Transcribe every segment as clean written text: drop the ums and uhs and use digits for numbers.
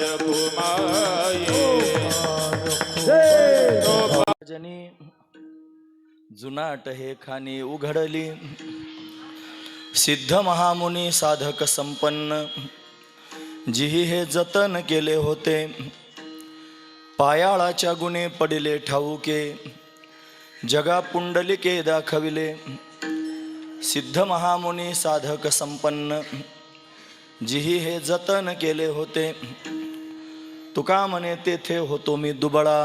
रघुमाये जनी जुनाट हे खाणी उघडली सिद्ध महामुनी साधक संपन्न जिही हे जतन केले होते पायाळाच्या गुणे पडिले ठाऊके जगा पुंडलिके दाखविले सिद्ध महामुनी साधक संपन्न जिही हे जतन केले होते तुका म्हणे तेथे होतो मी दुबळा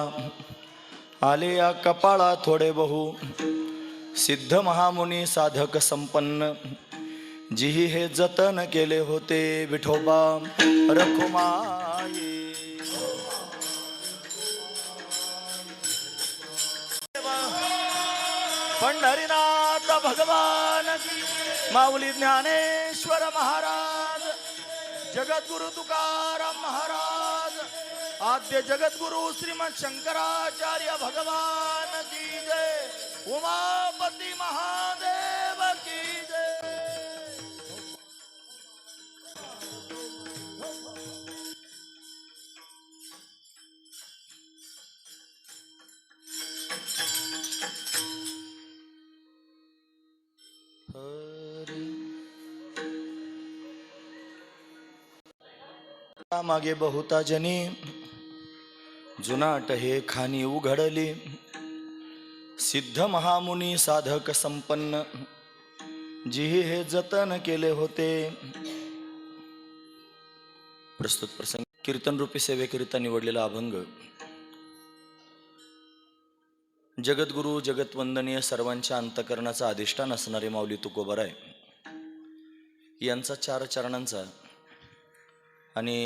आले या कपाळा थोडे बहु सिद्ध महामुनी साधक संपन्न जिही हे जतन केले होते विठोबा रखुमाये पंढरीनाथ भगवान माऊली ज्ञानेश्वर महाराज जगद्गुरु तुकाराम महाराज आद्य जगद्गुरु श्रीमद शंकराचार्य भगवान की जय उमापति महादेव की जय। मागे बहुता जनी जुनाट हे खाणी उघडली सिद्ध महामुनी साधक संपन्न जिही हे जतन केले होते। प्रस्तुत प्रसंग कीर्तन रूपी सेवेकरिता निवडलेला अभंग जगद्गुरु जगतवंदनीय सर्वांच्या अंतकरणाचा अधिष्ठान असणारे माऊली तुकोबराय यांचा 4 चरणांचा आणि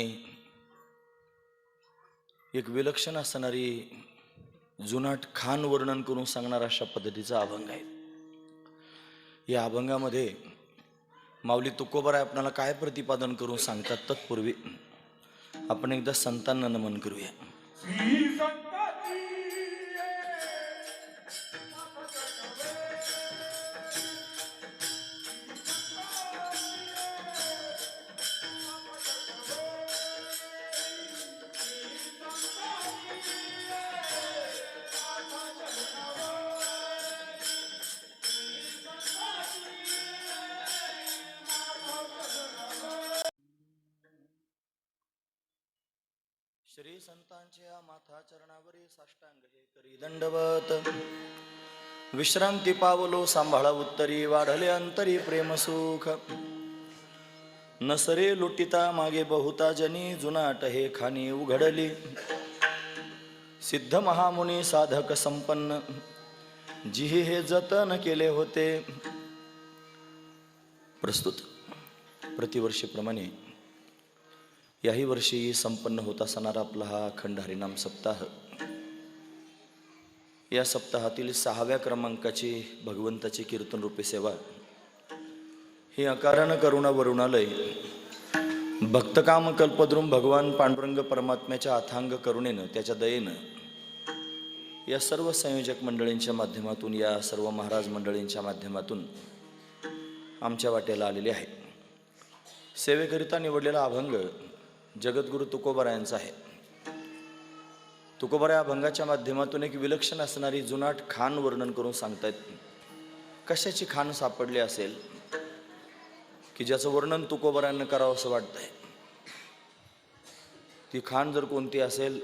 एक विलक्षण असणारी जुनाट खान वर्णन करून सांगणारा अशा पद्धतीचा अभंग आहे। या अभंगामध्ये माऊली तुकोबराय आपल्याला काय प्रतिपादन करून सांगतात तत्पूर्वी आपण एकदा संतांना नमन करूया। श्री संतांच्या माथा चरणावरी साष्टांग हे करी दंडवत विश्रांती पावलो सांभाळा उत्तरी वाढले अंतरी प्रेम सुख नसरे लुटिता मागे बहुता जनी जुनाट हे खाणी उघडली सिद्ध महामुनी साधक संपन्न जिही हे जतन केले होते। प्रस्तुत प्रतिवर्षीप्रमाणे याही वर्षी संपन्न होत असणारा आपला हा अखंड हरिनाम सप्ताह या सप्ताहातील 6व्या क्रमांकाची भगवंताची कीर्तन रूपी सेवा ही अकारण करुणा वरुणालय भक्तकाम कल्पद्रुम भगवान पांडुरंग परमात्म्याच्या अथांग करुणेनं त्याच्या दयेनं या सर्व संयोजक मंडळींच्या माध्यमातून या सर्व महाराज मंडळींच्या माध्यमातून आमच्या वाट्याला आलेले आहे। सेवेकरिता निवडलेला अभंग जगद्गुरु तुकोबरायांचा आहे। तुकोबराय अभंगाच्या माध्यमातून एक विलक्षण असणारी जुनाट खान वर्णन करून सांगतायत। कशाची खान सापडली असेल की ज्याचं वर्णन तुकोबरायांना करावं असं वाटतंय। ती खान जर कोणती असेल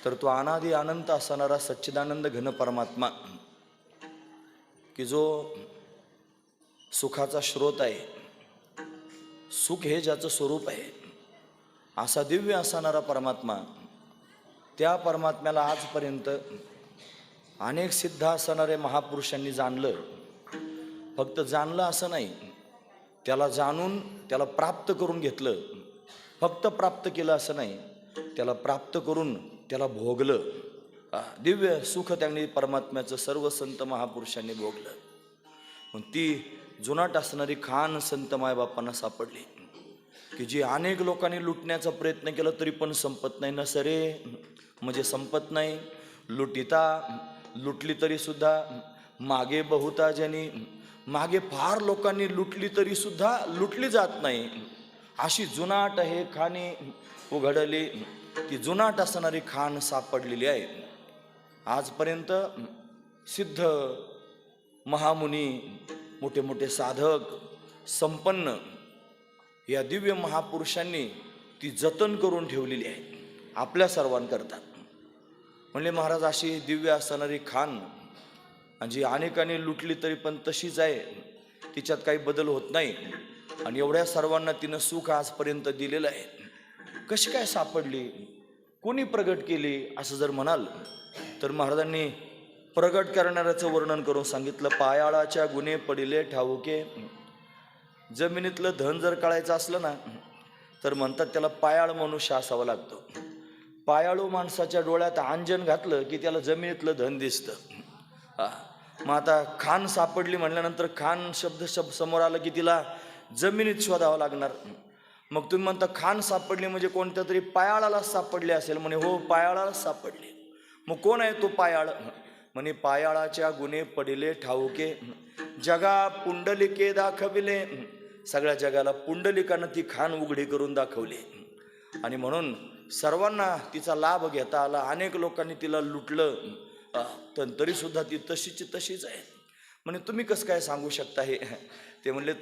तर तो अनादि अनंत असणारा सच्चिदानंद घन परमात्मा की जो सुखाचा स्रोत आहे, सुख हे ज्याचं स्वरूप आहे असा दिव्य असणारा परमात्मा, त्या परमात्म्याला आजपर्यंत अनेक सिद्ध असणारे महापुरुषांनी जाणलं। फक्त जाणलं असं नाही, त्याला जाणून त्याला प्राप्त करून घेतलं। फक्त प्राप्त केलं असं नाही, त्याला प्राप्त करून त्याला भोगलं। दिव्य सुख त्यांनी परमात्म्याचं सर्व संत महापुरुषांनी भोगलं। पण ती जुनाट असणारी खान संत मायबापांना सापडली की जी अनेक लोकांनी लुटण्याचा प्रयत्न केला तरी पण संपत नाही। ना सरे म्हणजे संपत नाही, लुटिता लुटली तरी सुद्धा मागे बहुता जनी, मागे फार लोकांनी लुटली तरी सुद्धा लुटली जात नाही। अशी जुनाट हे खाणी उघडली, ती जुनाट असणारी खाण सापडलेली आहे. आजपर्यंत सिद्ध महामुनी, मोठे मोठे साधक, संपन्न या दिव्य महापुरुषांनी ती जतन करून ठेवलेली आहे आपल्या सर्वांकरता. म्हणले महाराज अशी दिव्य असणारी खाण जी अनेकांनी लुटली तरी पण तशीच आहे, तिच्यात काही बदल होत नाही, आणि एवढ्या सर्वांना तिनं सुख आजपर्यंत दिलेलं आहे. कशी काय सापडली, कोणी प्रगट केली असं जर म्हणाल तर महाराजांनी प्रगट करणाऱ्याचं वर्णन करून सांगितलं. पायाळाच्या गुन्हे पडिले ठाऊके. जमिनीतलं धन जर कळायचं असलं ना तर म्हणतात त्याला पायाळ मनुष्य असावं लागतो. पायाळू माणसाच्या डोळ्यात अंजन घातलं की त्याला जमिनीतलं धन दिसतं. मग आता खान सापडली म्हणल्यानंतर खान शब्द समोर आलं की तिला जमिनीत शोधावं लागणार. मग तुम्ही म्हणता खान सापडली म्हणजे कोणत्या तरी पायाळाला सापडली असेल. म्हणे हो, पायाळाला सापडली. मग कोण आहे तो पायाळ? म्हणे पायाळाच्या गुन्हे पडिले ठाऊके, जगा पुंडलिके दाखविले. सगळ्या जगाला पुंडलिकानं ती खान उघडी करून दाखवली, आणि म्हणून सर्वांना तिचा लाभ घेता आला. अनेक लोकांनी तिला लुटलं, तरी सुद्धा ती तशीची तशीच आहे. म्हणे तुम्ही कसं काय सांगू शकता हे? ते म्हणले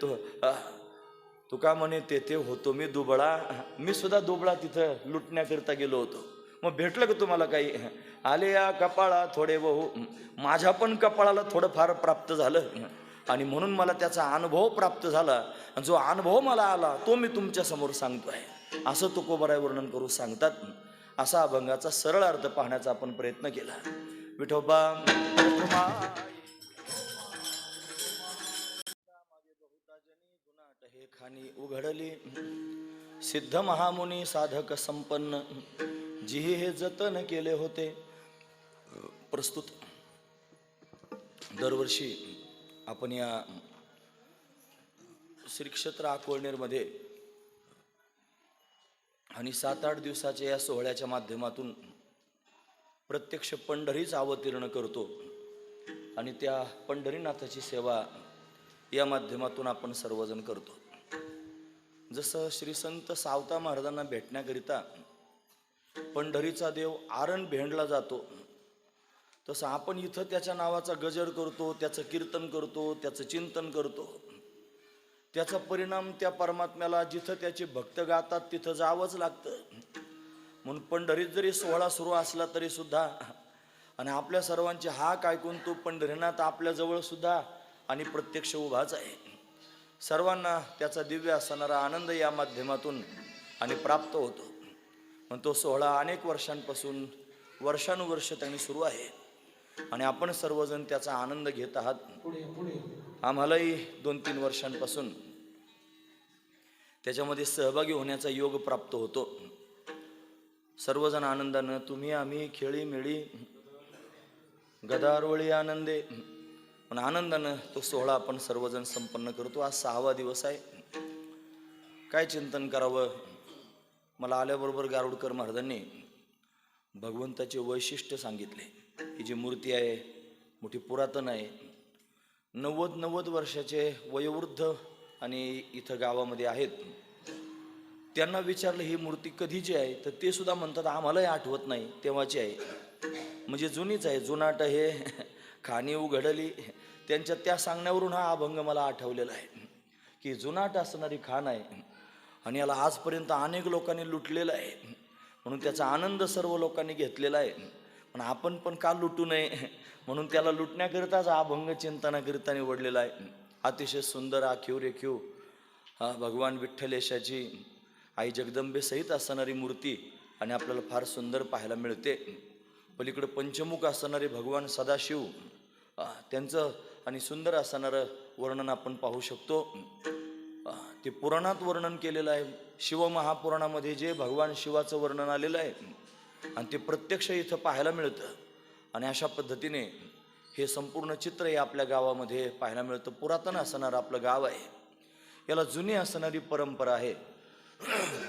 तू का म्हणे तेथे होतो मी दुबळा. मी सुद्धा दुबळा तिथं लुटण्याकरिता गेलो होतो. मग भेटलं का तुम्हाला काही? आले या कपाळा थोडे बहु. माझ्या पण कपाळाला थोडंफार प्राप्त झालं, आणि म्हणून मला त्याचा अनुभव प्राप्त झाला, आणि जो अनुभव मला आला तो मी तुमच्या समोर सांगतोय, असं तुकोबाराय वर्णन करून सांगतात. असा अभंगाचा सरळ अर्थ पाहण्याचा आपण प्रयत्न केला. विठोबा हे खाणी उघडली, सिद्ध महामुनी साधक संपन्न, जिही हे जतन केले होते. प्रस्तुत दरवर्षी आपण या श्री क्षेत्र अकोळनेरमध्ये आणि 7-8 दिवसाच्या या सोहळ्याच्या माध्यमातून प्रत्यक्ष पंढरीच अवतीर्ण करतो, आणि त्या पंढरीनाथाची सेवा या माध्यमातून आपण सर्वजण करतो. जसं श्री संत सावता महाराजांना भेटण्याकरिता पंढरीचा देव आरण भेंडला जातो, तसं आपण इथं त्याच्या नावाचा गजर करतो, त्याचं कीर्तन करतो, त्याचं चिंतन करतो. त्याचा परिणाम त्या परमात्म्याला जिथं त्याचे भक्त गातात तिथं जावंच लागतं. म्हणून पंढरीत जरी सोहळा सुरू असला तरी सुद्धा, आणि आपल्या सर्वांचे हाक ऐकून तो पंढरीनाथ आपल्या जवळ सुद्धा आणि प्रत्यक्ष उभाच आहे. सर्वांना त्याचा दिव्य असणारा आनंद या माध्यमातून आणि प्राप्त होतो. पण तो सोहळा अनेक वर्षांपासून वर्षानुवर्ष त्यांनी सुरू आहे, आणि आपण सर्वजण त्याचा आनंद घेत आहात. आम्हालाही 2-3 वर्षांपासून त्याच्यामध्ये सहभागी होण्याचा योग प्राप्त होतो. सर्वजण आनंदानं, तुम्ही आम्ही खेळी मिळी गदारोळी आनंदे, पण आनंदानं तो सोहळा आपण सर्वजण संपन्न करतो. आज 6वा दिवस आहे. काय चिंतन करावं? मला आल्याबरोबर गारुडकर महाराजांनी भगवंताचे वैशिष्ट्य सांगितले. ही जी मूर्ती आहे मोठी पुरातन आहे, 90 वर्षाचे वयोवृद्ध आणि इथं गावामध्ये आहेत. त्यांना विचारलं ही मूर्ती कधीची आहे, तर ते सुद्धा म्हणतात आम्हालाही आठवत नाही, तेव्हाची आहे. म्हणजे जुनीच आहे. जुनाट हे खाणी उघडली. त्यांच्या त्या सांगण्यावरून हा अभंग मला आठवलेला आहे की जुनाट असणारी खाण आहे, आणि याला आजपर्यंत अनेक लोकांनी लुटलेलं आहे, म्हणून त्याचा आनंद सर्व लोकांनी घेतलेला आहे. पण आपण पण का लुटू नये म्हणून त्याला लुटण्याकरिताच हा अभंग चिंतनाकरिता निवडलेला आहे. अतिशय सुंदर आखीव रेखीव भगवान विठ्ठलेशाची आई जगदंबे सहित असणारी मूर्ती, आणि आपल्याला फार सुंदर पाहायला मिळते. पलीकडे पंचमुख असणारे भगवान सदाशिव, त्यांचं आणि सुंदर असणारं वर्णन आपण पाहू शकतो. ते पुराणात वर्णन केलेलं आहे. शिवमहापुराणामध्ये जे भगवान शिवाचं वर्णन आलेलं आहे, आणि ते प्रत्यक्ष इथं पाहायला मिळतं. आणि अशा पद्धतीने हे संपूर्ण चित्र हे आपल्या गावामध्ये पाहायला मिळतं. पुरातन असणारं आपलं गाव आहे. याला जुनी असणारी परंपरा आहे.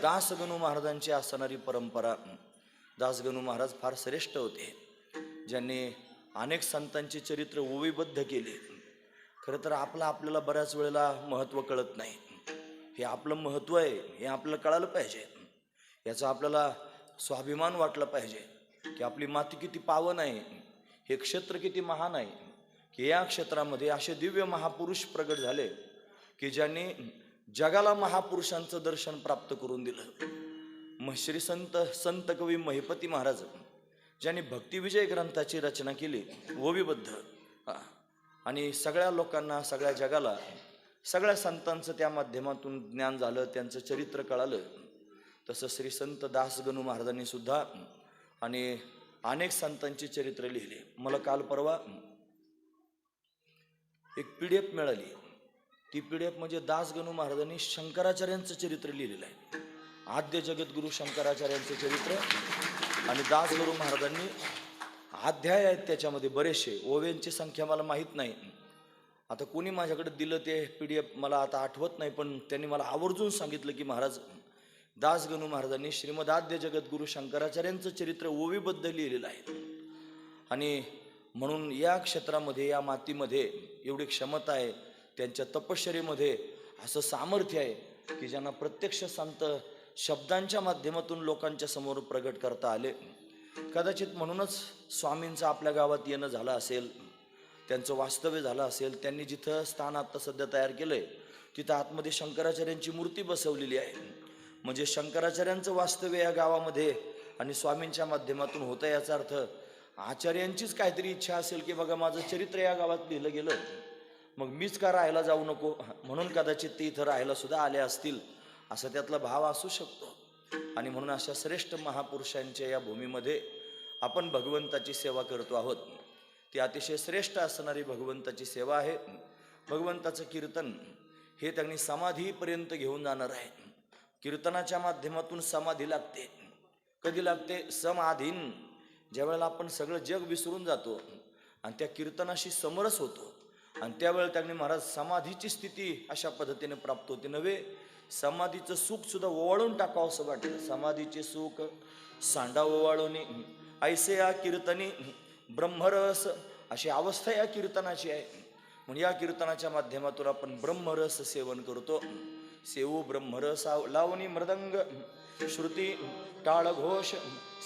दासगणू महाराजांची असणारी परंपरा. दासगणू महाराज फार श्रेष्ठ होते, ज्यांनी अनेक संतांचे चरित्र ओवीबद्ध केले. खरं तर आपल्याला बऱ्याच वेळेला महत्त्व कळत नाही. हे आपलं महत्त्व आहे, हे आपल्याला कळालं पाहिजे. याचा आपल्याला स्वाभिमान वाटला पाहिजे की आपली माती किती पावन आहे, हे क्षेत्र किती महान आहे, की या क्षेत्रामध्ये असे दिव्य महापुरुष प्रगट झाले की ज्यांनी जगाला महापुरुषांचं दर्शन प्राप्त करून दिलं. श्री संत कवी महिपती महाराज ज्यांनी भक्तिविजय ग्रंथाची रचना केली, ओवीबद्ध, आणि सगळ्या लोकांना, सगळ्या जगाला, सगळ्या संतांचं त्या माध्यमातून ज्ञान झालं, त्यांचं चरित्र कळालं. तसं श्री संत दासगणू महाराजांनी सुद्धा आणि अनेक संतांची चरित्र लिहिली. मला काल परवा एक PDF मिळाली. ती PDF म्हणजे दासगणू महाराजांनी शंकराचार्यांचं चरित्र लिहिलेलं आहे. आद्य जगद्गुरु शंकराचार्यांचं चरित्र आणि दासगणू महाराजांनी अध्याय आहेत त्याच्यामध्ये बरेचसे. ओव्यांची संख्या मला माहीत नाही. आता कोणी माझ्याकडे दिलं ते PDF मला आता आठवत नाही, पण त्यांनी मला आवर्जून सांगितलं की महाराज दासगणू महाराजांनी श्रीमद आद्य जगद्गुरु शंकराचार्यांचं चरित्र ओवीबद्ध लिहिलेलं आहे. आणि म्हणून या क्षेत्रामध्ये, या मातीमध्ये एवढी क्षमता आहे, त्यांच्या तपश्चर्येमध्ये असं सामर्थ्य आहे की ज्यांना प्रत्यक्ष संत शब्दांच्या माध्यमातून लोकांच्या समोर प्रगट करता आले. कदाचित म्हणूनच स्वामींचं आपल्या गावात येणं झालं असेल, त्यांचं वास्तव्य झालं असेल. त्यांनी जिथं स्थान आता सध्या तयार केलंय तिथं आतमध्ये शंकराचार्यांची मूर्ती बसवलेली आहे. म्हणजे शंकराचार्यांचं वास्तव्य या गावामध्ये आणि स्वामींच्या माध्यमातून होतं. याचा अर्थ आचार्यांचीच काहीतरी इच्छा असेल की बघा माझं चरित्र या गावात लिहिलं गेलं, मग मीच का राहायला जाऊ नको, म्हणून कदाचित ते इथं राहायला सुद्धा आले असतील, असा त्यातला भाव असू शकतो. आणि म्हणून अशा श्रेष्ठ महापुरुषांच्या या भूमीमध्ये आपण भगवंताची सेवा करतो आहोत. ती अतिशय श्रेष्ठ असणारी भगवंताची सेवा आहे. भगवंताचं कीर्तन हे त्यांनी समाधीपर्यंत घेऊन जाणार आहे. कीर्तनाच्या माध्यमातून समाधी लागते. कधी लागते? समाधीन, ज्यावेळेला आपण सगळं जग विसरून जातो आणि त्या कीर्तनाशी समरस होतो, आणि त्यावेळेला त्यांनी महाराज समाधीची स्थिती अशा पद्धतीने प्राप्त होते. नव्हे, समाधीचं सुख सुद्धा ओवाळून टाकावं असं वाटतं. समाधीचे सुख सांडा ओवाळून ऐसे या कीर्तनी ब्रह्मरस, अशी अवस्था या कीर्तनाची आहे. म्हणून या कीर्तनाच्या माध्यमातून आपण ब्रह्मरस सेवन करतो. सेवू ब्रह्मरस लावणी मृदंग श्रुती टाळ घोष,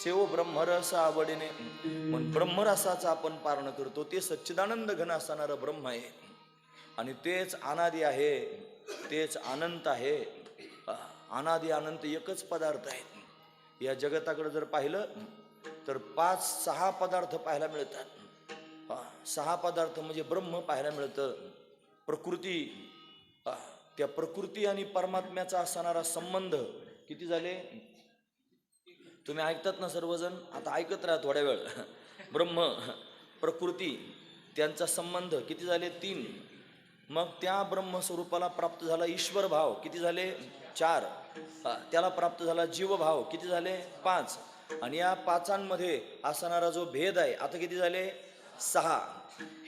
सेवू ब्रह्मरस आवडीने. म्हणून ब्रह्मरसाचं आपण पारण करतो. ते सच्चिदानंद घन असणारं ब्रह्म आहे आणि तेच अनादी आहे, तेच अनंत आहे. अनादी अनंत एकच पदार्थ आहे. या जगताकडे जर पाहिलं तर 5-6 पदार्थ पाहायला मिळतात. 6 पदार्थ म्हणजे ब्रह्म पाहायला मिळतं. प्रकृती, त्या प्रकृती आणि परमात्म्याचा असणारा संबंध किती झाले? तुम्ही ऐकतात ना सर्वजण, आता ऐकत राहा थोड्या वेळ. ब्रह्म, प्रकृती, त्यांचा संबंध किती झाले? 3. मग त्या ब्रह्मस्वरूपाला प्राप्त झाला ईश्वर भाव, किती झाले? 4. त्याला प्राप्त झाला जीवभाव, किती झाले? 5. आणि या 5मध्ये असणारा जो भेद आहे, आता किती झाले? 6.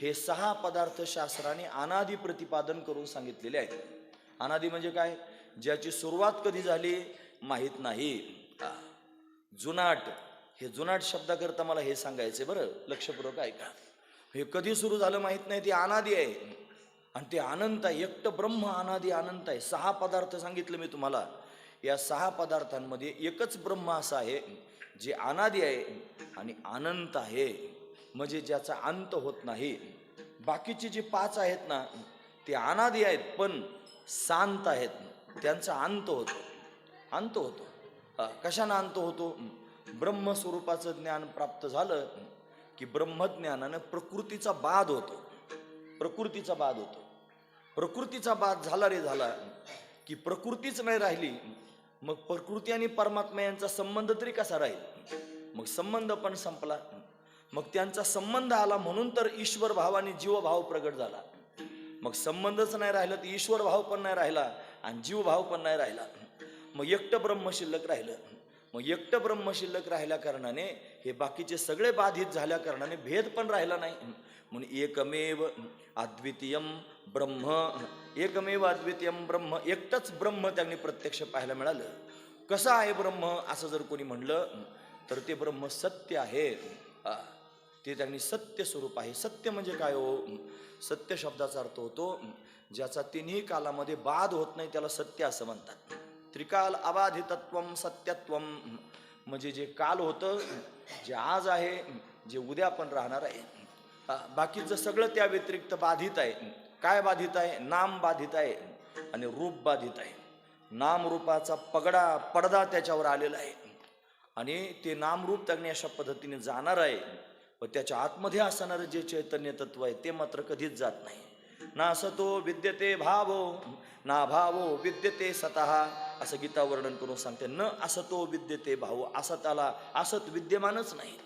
हे 6 पदार्थ शास्त्राने अनादी प्रतिपादन करून सांगितलेले आहेत. अनादी म्हणजे काय? ज्याची सुरुवात कधी झाली माहीत नाही. जुनाट, हे जुनाट शब्दाकरता मला हे सांगायचे बरं, लक्षपूर्वक ऐका. हे कधी सुरू झालं माहीत नाही, ते अनादी आहे आणि ते अनंत आहे. एकटं ब्रह्म अनादी अनंत आहे. 6 पदार्थ सांगितले मी तुम्हाला. या 6 पदार्थांमध्ये एकच ब्रह्म असा आहे जे अनादी आहे आणि अनंत आहे, म्हणजे ज्याचा अंत होत नाही. बाकीचे जे 5 आहेत ना, ते अनादी आहेत पण शांत आहेत, त्यांचा अंत होतो. अंत होतो. कशानं अंत होतो? ब्रह्मस्वरूपाचं ज्ञान प्राप्त झालं की ब्रह्मज्ञानानं प्रकृतीचा बाध होतो. प्रकृतीचा बाध होतो. प्रकृतीचा बाध झाला रे झाला की प्रकृतीच नाही राहिली, मग प्रकृती आणि परमात्मा यांचा संबंध तरी कसा राहील? मग संबंध पण संपला. मग त्यांचा संबंध आला म्हणून तर ईश्वर भाव आणि जीवभाव प्रगट झाला. मग संबंधच नाही राहिला तर ईश्वर भाव पण नाही राहिला आणि जीवभाव पण नाही राहिला. मग एकटं ब्रह्म शिल्लक राहिलं. मग एकटं ब्रह्म शिल्लक राहिल्या कारणाने हे बाकीचे सगळे बाधित झाल्या कारणाने भेद पण राहिला नाही. म्हणून एकमेव अद्वितीयम ब्रह्म, एकमेव अद्वितीयम ब्रह्म, एकटंच ब्रह्म त्यांनी प्रत्यक्ष पाहायला मिळालं. कसं आहे ब्रह्म असं जर कोणी म्हणलं तर ते ब्रह्म सत्य आहे. ते त्यांनी सत्य स्वरूप आहे. सत्य म्हणजे काय हो? सत्य शब्दाचा अर्थ होतो ज्याचा तिन्ही कालामध्ये बाध होत नाही त्याला सत्य असं म्हणतात. त्रिकाल अबाधितत्वम सत्यत्वम म्हणजे जे काल होतं, जे आज आहे, जे उद्या पण राहणार आहे, बाकीचं सगळं त्या व्यतिरिक्त बाधित आहे. काय बाधित आहे? नाम बाधित आहे आणि रूप बाधित आहे. नामरूपाचा पडदा त्याच्यावर आलेला आहे आणि ते नामरूप त्यांनी अशा पद्धतीने जाणार आहे. व त्याच्या आतमध्ये असणारं जे चैतन्य तत्व आहे ते मात्र कधीच जात नाही. ना असतो विद्यते भावो ना भावो विद्यते सतः असं गीता वर्णन करून सांगते. न असतो विद्यते भावो, असं त्याला असत विद्यमानच नाही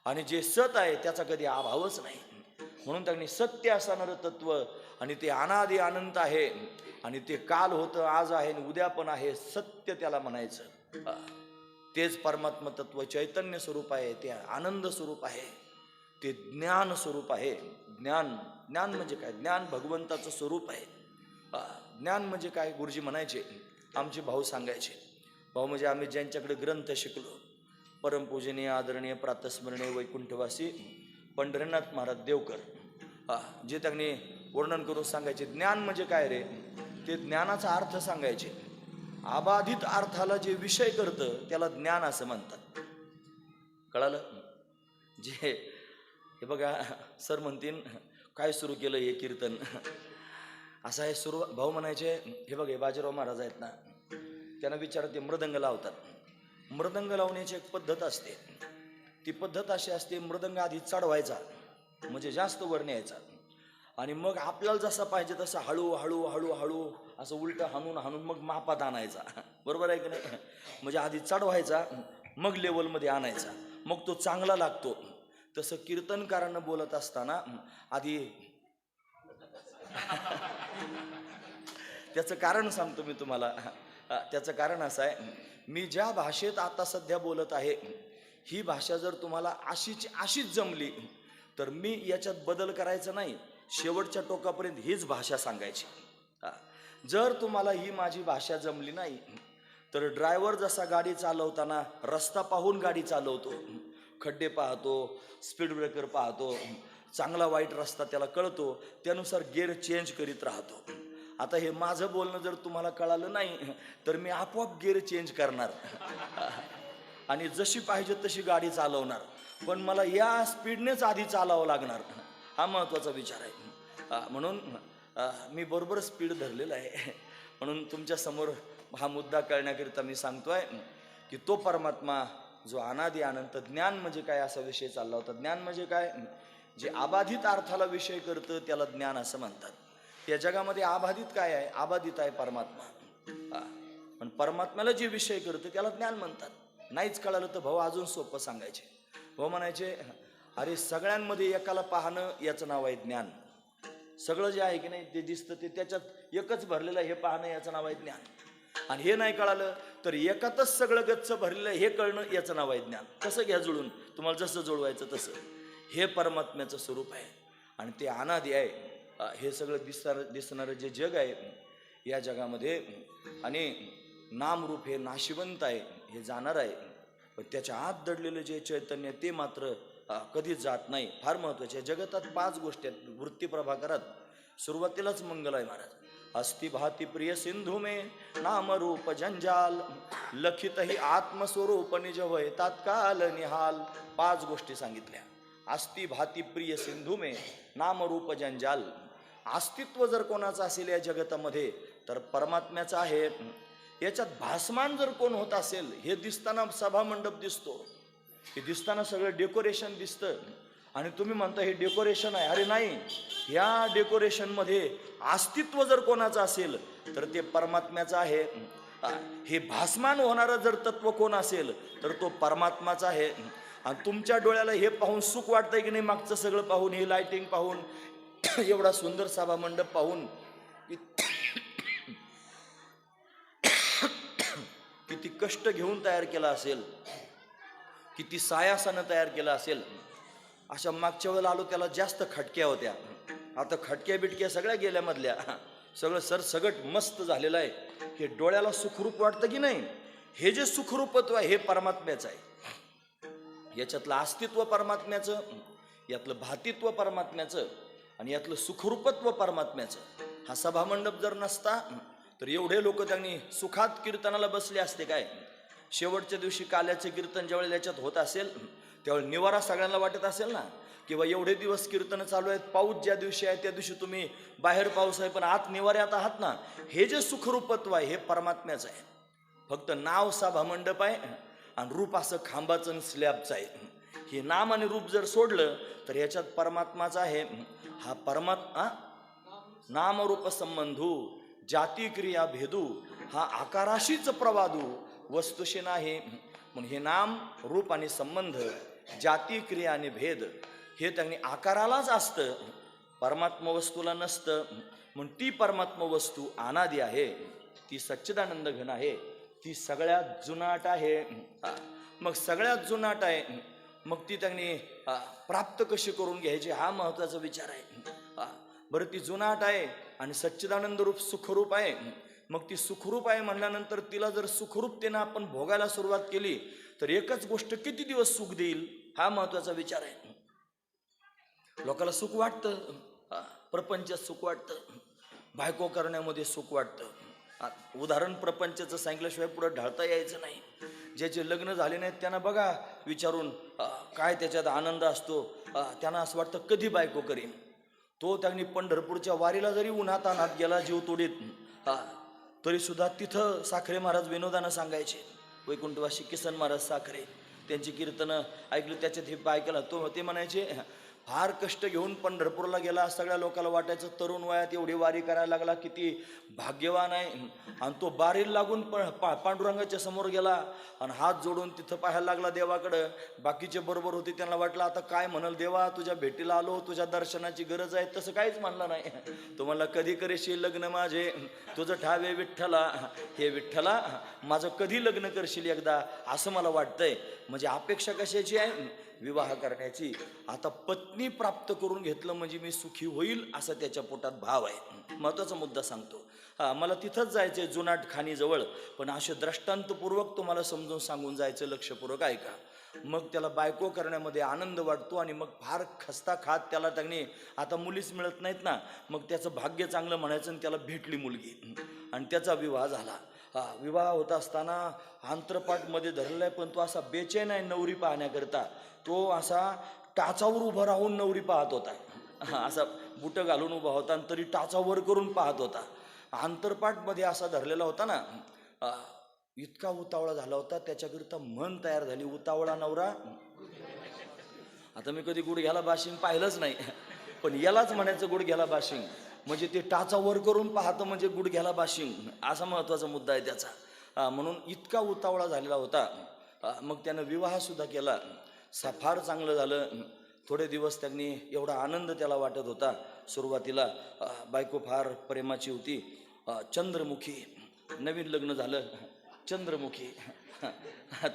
आणि जे सत आहे त्याचा कधी अभावच नाही. म्हणून त्यांनी सत्य असणारं तत्व आणि ते अनादि अनंत आहे आणि ते काल होतं, आज आहे आणि उद्या पण आहे, सत्य त्याला म्हणायचं. तेच परमात्म तत्व चैतन्य स्वरूप आहे, ते आनंद स्वरूप आहे, ते ज्ञान स्वरूप आहे. ज्ञान म्हणजे काय? ज्ञान भगवंताचं स्वरूप आहे. ज्ञान म्हणजे काय? गुरुजी म्हणायचे, आमचे भाऊ सांगायचे. भाऊ म्हणजे आम्ही ज्यांच्याकडे ग्रंथ शिकलो, परमपूजनीय आदरणीय प्रातस्मरणीय वैकुंठवासी पंढरीनाथ महाराज देवकर, जे त्यांनी वर्णन करून सांगायचे. ज्ञान म्हणजे काय रे? ते ज्ञानाचा अर्थ सांगायचे. अबाधित अर्थाला जे विषय करतं त्याला ज्ञान असं म्हणतात. कळालं? जे हे बघा सर म्हणतील काय सुरू केलं हे कीर्तन, असं आहे सुरू. भाऊ म्हणायचे, हे बघ हे बाजीराव महाराज आहेत ना, त्यांना विचारते मृदंग लावतात. मृदंग लावण्याची एक पद्धत असते. ती पद्धत अशी असते, मृदंग आधी चढवायचा म्हणजे जास्त वर न्यायचा आणि मग आपल्याला जसा पाहिजे तसं हळू हळू हळू हळू असं उलटं हाणून मग मापात आणायचा. बरोबर आहे की नाही? म्हणजे आधी चढवायचा मग लेवलमध्ये आणायचा, मग तो चांगला लागतो. तसं कीर्तनकारांना बोलत असताना आधी त्याचं कारण सांगतो मी तुम्हाला. त्याचं कारण असं आहे, मी ज्या भाषेत आता सध्या बोलत आहे ही भाषा जर तुम्हाला अशीच जमली तर मी याच्यात बदल करायचा नाही, शेवटच्या टोकापर्यंत हीच भाषा सांगायची. जर तुम्हाला ही माझी भाषा जमली नाही तर ड्रायव्हर जसा गाडी चालवताना रस्ता पाहून गाडी चालवतो, खड्डे पाहतो, स्पीड ब्रेकर पाहतो, चांगला वाईट रस्ता त्याला कळतो, त्यानुसार गिअर चेंज करीत राहतो. आता हे माझं बोलणं जर तुम्हाला कळालं नाही तर मी आपोआप गिअर चेंज करणार आणि जशी पाहिजे तशी गाडी चालवणार, पण मला या स्पीडनेच आधी चालावं लागणार. हा महत्त्वाचा विचार आहे. म्हणून मी बरोबर स्पीड धरलेला आहे. म्हणून तुमच्या समोर हा मुद्दा कळण्याकरिता मी सांगतोय की तो परमात्मा जो अनादि अनंत, ज्ञान म्हणजे काय असा विषय चालला होता. ज्ञान म्हणजे काय? जे अबाधित अर्थाला विषय करतं त्याला ज्ञान असं म्हणतात. या जगामध्ये अबाधित काय आहे? अबाधित आहे परमात्मा. पण परमात्म्याला जे विषय करतं त्याला ज्ञान म्हणतात. नाहीच कळालं तर भाऊ अजून सोपं सांगायचे. भाऊ म्हणायचे, अरे सगळ्यांमध्ये एकाला पाहणं याचं नाव आहे ज्ञान. सगळं जे आहे की नाही ते दिसतं ते त्याच्यात एकच भरलेलं हे पाहणं याचं नाव आहे ज्ञान. आणि हे नाही कळालं तर एकातच सगळं गच्च भरलेलं हे कळणं याचं नाव आहे ज्ञान. कसं घ्या जुळून, तुम्हाला जसं जुळवायचं तसं. हे परमात्म्याचं स्वरूप आहे आणि ते अनादि आहे. हे सगळं दिसणारं जे जग आहे या जगामध्ये आणि नामरूप हे नाशिवंत आहे, हे जाणार आहे, पण त्याच्या आत दडलेलं जे चैतन्य ते मात्र कधीच जात नाही. फार महत्त्वाचे. जगतात 5 गोष्टी आहेत. वृत्ती प्रभाकरात सुरुवातीलाच मंगल आहे महाराज. अस्ति भाती प्रिय सिंधू में नाम रूप जंजाल, लखित ही आत्मस्वरूप निज होय तात्काल निहाल. 5 गोष्टी सांगितल्या. अस्ति भाती प्रिय सिंधू में नाम रूप जंजाल. अस्तित्व जर कोणाचं असेल या जगतामध्ये तर परमात्म्याचं आहे. याच्यात भासमान जर कोण होत असेल, हे दिसताना सभामंडप दिसतो, हे दिसताना सगळं डेकोरेशन दिसतं आणि तुम्ही म्हणता हे डेकोरेशन आहे. अरे नाही, या डेकोरेशनमध्ये अस्तित्व जर कोणाचं असेल तर ते परमात्म्याचं आहे. हे भासमान होणारं जर तत्व कोण असेल तर तो परमात्माचा आहे. आणि तुमच्या डोळ्याला हे पाहून सुख वाटतंय की नाही? मागचं सगळं पाहून, हे लाइटिंग पाहून, एवढा सुंदर सभामंडप पाहून, किती कष्ट घेऊन तयार केला असेल, किती सायासानं तयार केलं असेल. अशा मागच्या वेळेला आलो त्याला जास्त खटक्या होत्या, आता खटक्या बिटक्या सगळ्या गेल्या मधल्या. सगळं सरसगट मस्त झालेलं आहे. हे डोळ्याला सुखरूप वाटतं की नाही? हे जे सुखरूपत्व आहे हे परमात्म्याचं आहे. याच्यातलं अस्तित्व परमात्म्याचं, यातलं भातित्व परमात्म्याचं आणि यातलं सुखरूपत्व परमात्म्याचं. हा सभामंडप जर नसता तर एवढे लोक त्यांनी सुखात कीर्तनाला बसले असते काय. शेवटच्या दिवशी काल्याचे कीर्तन ज्यावेळेला याच्यात होत असेल त्यावेळेला निवारा सगळ्यांना वाटत असेल ना, किंवा एवढे दिवस कीर्तन चालू आहेत, पाऊस ज्या दिवशी आहे त्या दिवशी तुम्ही बाहेर पाऊस आहे पण आत निवाऱ्यात आहात ना, हे जे सुखरूपत्व आहे हे परमात्म्याचं आहे. फक्त नाव सभामंडप आहे आणि रूप असं खांबाचं आणि स्लॅबचं आहे. हे नाम आणि रूप जर सोडलं तर याच्यात परमात्माचा आहे. हा परमात्मा नाम रूप संबंधू जाती क्रिया भेदू हा आकाराशीच प्रवादू वस्तुशी नाही. म्हणून हे नाम रूप आणि संबंध, जाती क्रिया आणि भेद हे त्यांनी आकारालाच असतं, परमात्मा वस्तूला नसतं. म्हणून ती परमात्मा वस्तू अनादी आहे, ती सच्चिदानंद घन आहे, ती सगळ्यात जुनाट आहे. मग सगळ्यात जुनाट आहे मग ती त्यांनी प्राप्त कशी करून घ्यायची हा महत्वाचा विचार आहे. बरं ती जुनाट आहे आणि सच्चिदानंद रूप सुखरूप आहे. मग ती सुखरूप आहे म्हणल्यानंतर तिला जर सुखरूपतेनं आपण भोगायला सुरुवात केली तर एकच गोष्ट किती दिवस सुख देईल हा महत्वाचा विचार आहे. लोकांना सुख वाटतं, प्रपंचात सुख वाटतं, बायको करण्यामध्ये सुख वाटतं. उदाहरण प्रपंचाचं सांगितल्याशिवाय पुढे ढाळता यायचं नाही. ज्याचे लग्न झाले नाहीत त्यांना बघा विचारून काय त्याच्यात आनंद असतो. त्यांना असं वाटतं कधी बायको करीन. तो त्यांनी पंढरपूरच्या वारीला जरी उन्हात अनात गेला जीव तोडीत तरी सुद्धा तिथं साखरे महाराज विनोदानं सांगायचे, वैकुंठवासी किसन महाराज साखरे, त्यांची कीर्तनं ऐकली त्याच्यात हे ऐकायला तो ते म्हणायचे फार कष्ट घेऊन पंढरपूरला गेला. सगळ्या लोकांना वाटायचं तरुण वयात एवढी वारी करायला लागला, किती भाग्यवान आहे. आणि तो बारीला लागून पांडुरंगाच्या समोर गेला आणि हात जोडून तिथं पाहायला लागला देवाकडं. बाकीचे बरोबर होते, त्यांना वाटलं आता काय म्हणाल देवा, तुझ्या भेटीला आलो, तुझ्या दर्शनाची गरज आहे. तसं काहीच म्हणलं नाही. तो म्हणला कधी करशील लग्न माझे, तुझं ठावे विठ्ठला, हे विठ्ठला माझं कधी लग्न करशील एकदा, असं मला वाटतंय. म्हणजे अपेक्षा कशाची आहे, विवाह करण्याची. आता पत्नी प्राप्त करून घेतलं म्हणजे मी सुखी होईल असा त्याच्या पोटात भाव आहे. महत्वाचा मुद्दा सांगतो. मला तिथंच जायचंय जुनाट खाणीजवळ, पण असे दृष्टांतपूर्वक तुम्हाला समजून सांगून जायचं, लक्षपूर्वक ऐका. मग त्याला बायको करण्यामध्ये आनंद वाटतो आणि मग फार खस्ता खात त्याला त्यांनी आता मुलीच मिळत नाहीत ना, मग त्याचं भाग्य चांगलं म्हणायचं आणि त्याला भेटली मुलगी आणि त्याचा विवाह झाला. विवाह होत असताना आंतरपाटमध्ये धरलाय पण तो असा बेचैन आहे नवरी पाहण्याकरता. तो असा टाचावर उभा राहून नवरी पाहत होता, असा बुटं घालून उभा होता आणि तरी टाचावर करून पाहत होता. आंतरपाटमध्ये असा धरलेला होता ना, इतका उतावळा झाला होता, त्याच्याकरिता मन तयार झाली. उतावळा नवरा, आता मी कधी गुडघ्याला बाशिंग पाहिलंच नाही, पण यालाच म्हणायचं गुडघ्याला बाशिंग. म्हणजे ते टाचावर करून पाहतं म्हणजे गुडघ्याला बाशिंग, असा महत्वाचा मुद्दा आहे त्याचा. म्हणून इतका उतावळा झालेला होता. मग त्यानं विवाहसुद्धा केला. फार चांगलं झालं. थोडे दिवस त्यांनी एवढा आनंद त्याला वाटत होता. सुरुवातीला बायको फार प्रेमाची होती, चंद्रमुखी. नवीन लग्न झालं, चंद्रमुखी.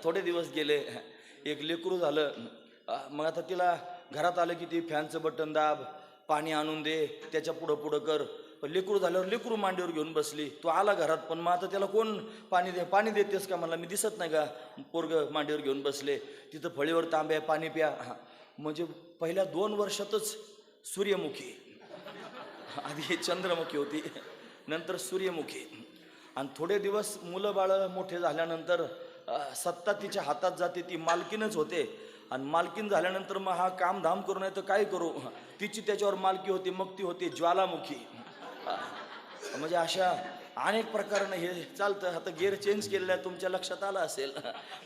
थोडे दिवस गेले, एक लेकरू झालं. मग आता तिला घरात आलं की ती फॅनचं बटन दाब, पाणी आणून दे, त्याच्या पुढं पुढं कर. पण लेकरू झाल्यावर लेकरू मांडीवर घेऊन बसली. तो आला घरात, पण मग आता त्याला कोण पाणी देतेस का म्हणला, मी दिसत नाही का पोरग मांडीवर घेऊन बसले. तिथं फळीवर तांब्या, पाणी प्या. म्हणजे पहिल्या 2 वर्षातच सूर्यमुखी, आधी चंद्रमुखी होती, नंतर सूर्यमुखी. आणि थोडे दिवस मुलं बाळं मोठे झाल्यानंतर सत्ता तिच्या हातात जाते, ती मालकीनच होते. आणि मालकीन झाल्यानंतर मग हा काम धाम करू नये तर काय करू, तिची त्याच्यावर मालकी होती, मग ती होती ज्वालामुखी. म्हणजे अशा अनेक प्रकारानं हे चालतं. आता गिअर चेंज केलेला आहे, तुमच्या लक्षात आलं असेल,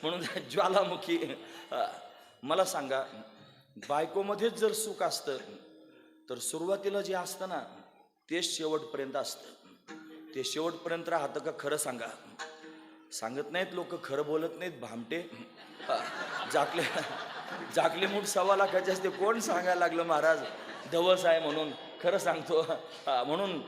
म्हणून ज्वालामुखी. मला सांगा, बायकोमध्येच जर सुख असतं तर सुरुवातीला जे असतं ना तेच शेवटपर्यंत असतं. ते शेवटपर्यंत राहतं का खरं सांगा. सांगत नाहीत लोक, खरं बोलत नाहीत, भामटे. जाकले मूठ 1.25 लाखाचे असते. कोण सांगायला लागलं महाराज धवस आहे म्हणून. खरं सांगतो. म्हणून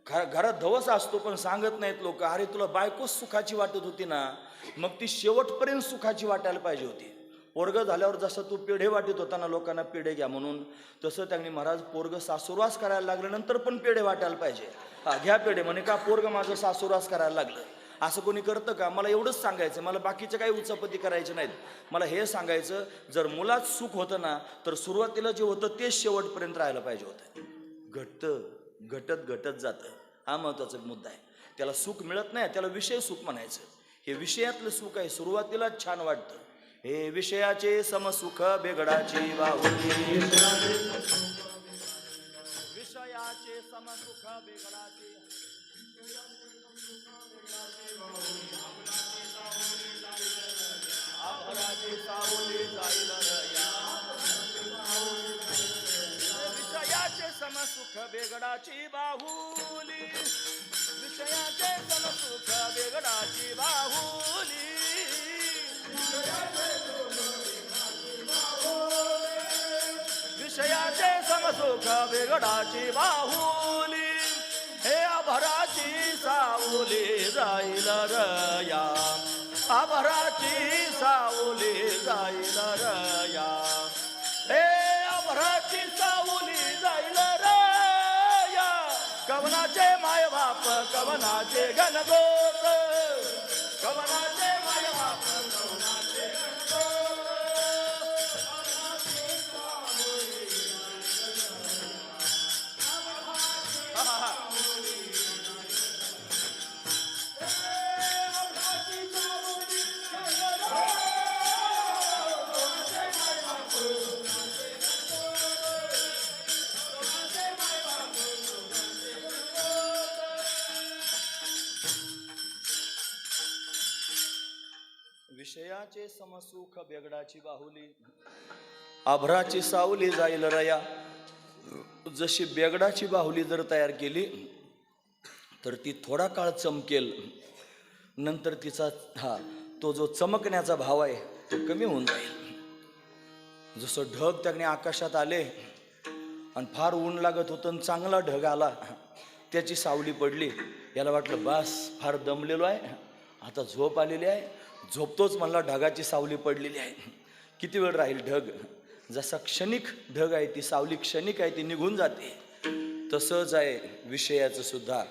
घरात धवस असतो पण सांगत नाहीत लोक. अरे तुला बायकोच सुखाची वाटत होती ना, मग ती शेवटपर्यंत सुखाची वाटायला पाहिजे होती. पोरग झाल्यावर जसं तू पेढे वाटत होता ना लोकांना, पेढे घ्या म्हणून, तसं त्यांनी महाराज पोरग सासुरवास करायला लागल्यानंतर पण पेढे वाटायला पाहिजे. घ्या पेढे म्हणे का, पोरग माझं सासुरवास करायला लागलं. असं कोणी करतं का? मला एवढंच सांगायचं, मला बाकीचं काही उचापती करायचे नाहीत. मला हे सांगायचं, जर मुलात सुख होतं ना, तर सुरुवातीला जे होतं तेच शेवटपर्यंत राहायला पाहिजे होतं. घटत जातं. हा महत्वाचा मुद्दा आहे. त्याला सुख मिळत नाही, त्याला विषय सुख म्हणायचं. हे विषयातलं सुख आहे, सुरुवातीलाच छान वाटतं. हे विषयाचे समसुख बेगडाची बाहुली, विषयाचे समसुख बेगडाची, आभराची सावली जाईल रया. विषयाचे समसुख बेगडाची बाहुली, विषयाचे समसुख बेगडाची बाहुली, विषयाचे समसुख बेगडाची बाहुली. हे आभराची सावली जाईल रया, आभराची सावली जाईल रया. हे आभराची सावली जाईल रया. कवनाचे माय बाप कवनाचे गणगोत, कवनाचे माय बाप कवनाचे गणगोत. विषयाचे समसुख बेगडाची बाहुली, आभराची सावली जाईल रया. जशी बेगडाची बाहुली जर तयार केली तर ती थोडा काळ चमकेल, नंतर तिचा तो जो चमकण्याचा भाव आहे तो कमी होऊन जाईल. जसं ढग त्याने आकाशात आले आणि फार ऊन लागत होतं, चांगला ढग आला, त्याची सावली पडली, याला वाटलं बस फार दमलेलो आहे, आता झोप आलेली आहे, झोपतोच म्हणला, ढगाची सावली पडलेली आहे. किती वेळ राहील ढग? जसा क्षणिक ढग आहे, ती सावली क्षणिक आहे, ती निघून जाते. तसंच आहे विषयाचं सुद्धा,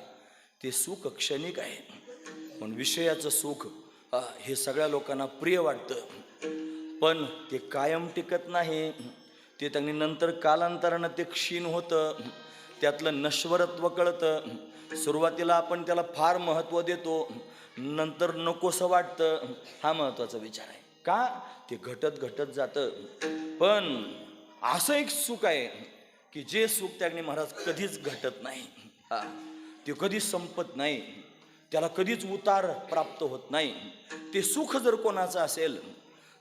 ते सुख क्षणिक आहे. पण विषयाचं सुख हे सगळ्या लोकांना प्रिय वाटतं, पण ते कायम टिकत नाही. ते त्यांनी नंतर कालांतरानं ते क्षीण होतं, त्यातलं नश्वरत्व कळतं. सुरुवातीला आपण त्याला फार महत्त्व देतो, नंतर नकोसं वाटतं. हा महत्त्वाचा विचार आहे. का? ते घटत जातं. पण असं एक सुख आहे की जे सुख त्याने महाराज कधीच घटत नाही, ते कधीच संपत नाही, त्याला कधीच उतार प्राप्त होत नाही. ते सुख जर कोणाचं असेल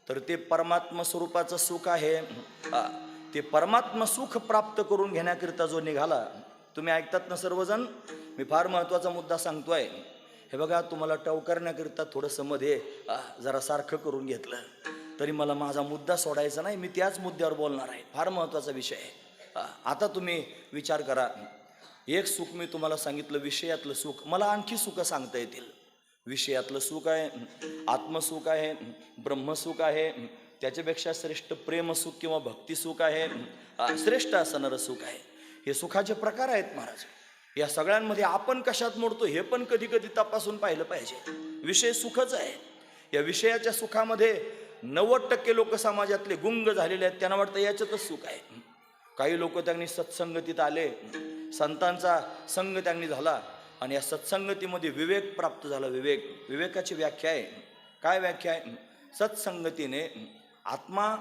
तर ते परमात्मा स्वरूपाचं सुख आहे. ते परमात्मा सुख प्राप्त करून घेण्याकरिता जो निघाला, तुम्ही ऐकतात ना सर्वजण, मी फार महत्त्वाचा मुद्दा सांगतोय. हे बघा, तुम्हाला टव करण्याकरिता थोडंसं मध्ये जरा सारखं करून घेतलं तरी मला माझा मुद्दा सोडायचा नाही, मी त्याच मुद्द्यावर बोलणार आहे. फार महत्त्वाचा विषय आहे. आता तुम्ही विचार करा, एक सुख मी तुम्हाला सांगितलं, विषयातलं सुख. मला आणखी सुख सांगता येतील. विषयातलं सुख आहे, आत्मसुख आहे, ब्रह्मसुख आहे, त्याच्यापेक्षा श्रेष्ठ प्रेमसुख किंवा भक्तिसुख आहे, श्रेष्ठ असणारं सुख आहे. हे सुखाचे प्रकार आहेत महाराज. या सगळ्यांमध्ये आपण कशात मोडतो हे पण कधी कधी तपासून पाहिलं पाहिजे. विषय सुखच आहे. या विषयाच्या सुखामध्ये 90% लोक समाजातले गुंग झालेले आहेत, त्यांना वाटतं याच्यातच सुख आहे. काही लोक त्यांनी सत्संगतीत आले, संतांचा संग त्यांनी झाला आणि या सत्संगतीमध्ये विवेक प्राप्त झाला. विवेकाची व्याख्या आहे. काय व्याख्या आहे? सत्संगतीने आत्मा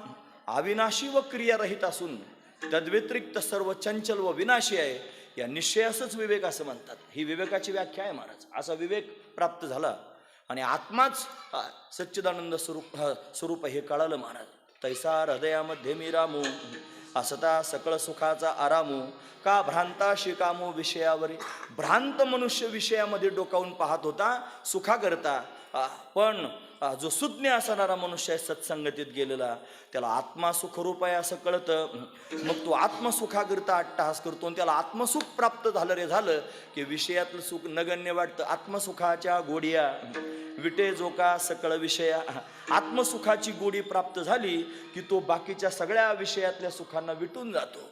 अविनाशी व क्रियारहित असून तद्व्यतिरिक्त सर्व चंचल व विनाशी आहे, या निश्चयासच विवेक असं म्हणतात. ही विवेकाची व्याख्या आहे महाराज. असा विवेक प्राप्त झाला आणि आत्माच सच्चिदानंद स्वरूप हे कळालं महाराज. तैसा हृदयामध्ये मी रामू, असता सकळ सुखाचा आरामू, का भ्रांता शिकामू विषयावरी. भ्रांत मनुष्य विषयामध्ये डोकावून पाहत होता सुखाकरता, पण जो सुज्ञ असणारा मनुष्य आहे सत्संगतीत गेलेला, त्याला आत्मा सुखरूप आहे असं कळतं. मग तो आत्मसुखाकरता अट्टहास करतो आणि त्याला आत्मसुख प्राप्त झालं रे झालं की विषयातलं सुख नगण्य वाटतं. आत्मसुखाच्या गोडिया विटे जो का सकळ विषया. आत्मसुखाची गोडी प्राप्त झाली की तो बाकीच्या सगळ्या विषयातल्या सुखांना विटून जातो.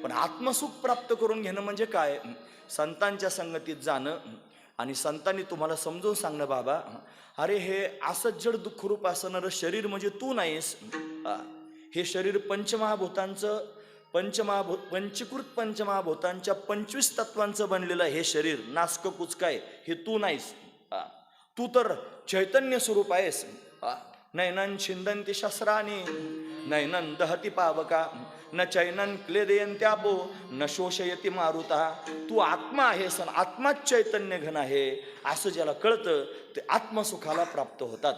पण आत्मसुख प्राप्त करून घेणं म्हणजे काय? संतांच्या संगतीत जाणं आणि संतांनी तुम्हाला समजून सांगणं, बाबा अरे हे असं जड दुःखरूप असणारं शरीर म्हणजे तू नाहीस. हे शरीर पंचमहाभूतांचं पंचीकृत पंचमहाभूतांच्या 25 तत्वांचं बनलेलं हे शरीर नासकं कुचकाय, हे तू नाहीस. तू तर चैतन्य स्वरूप आहेस. नैनन छिंदंती शस्त्रानी नैनन दहती पावका न चैनन क्लेदयंत्यापो न शोषयती मारुता. तू आत्मा आहेस आणि आत्माच चैतन्य घन आहे असं ज्याला कळतं ते आत्मसुखाला प्राप्त होतात.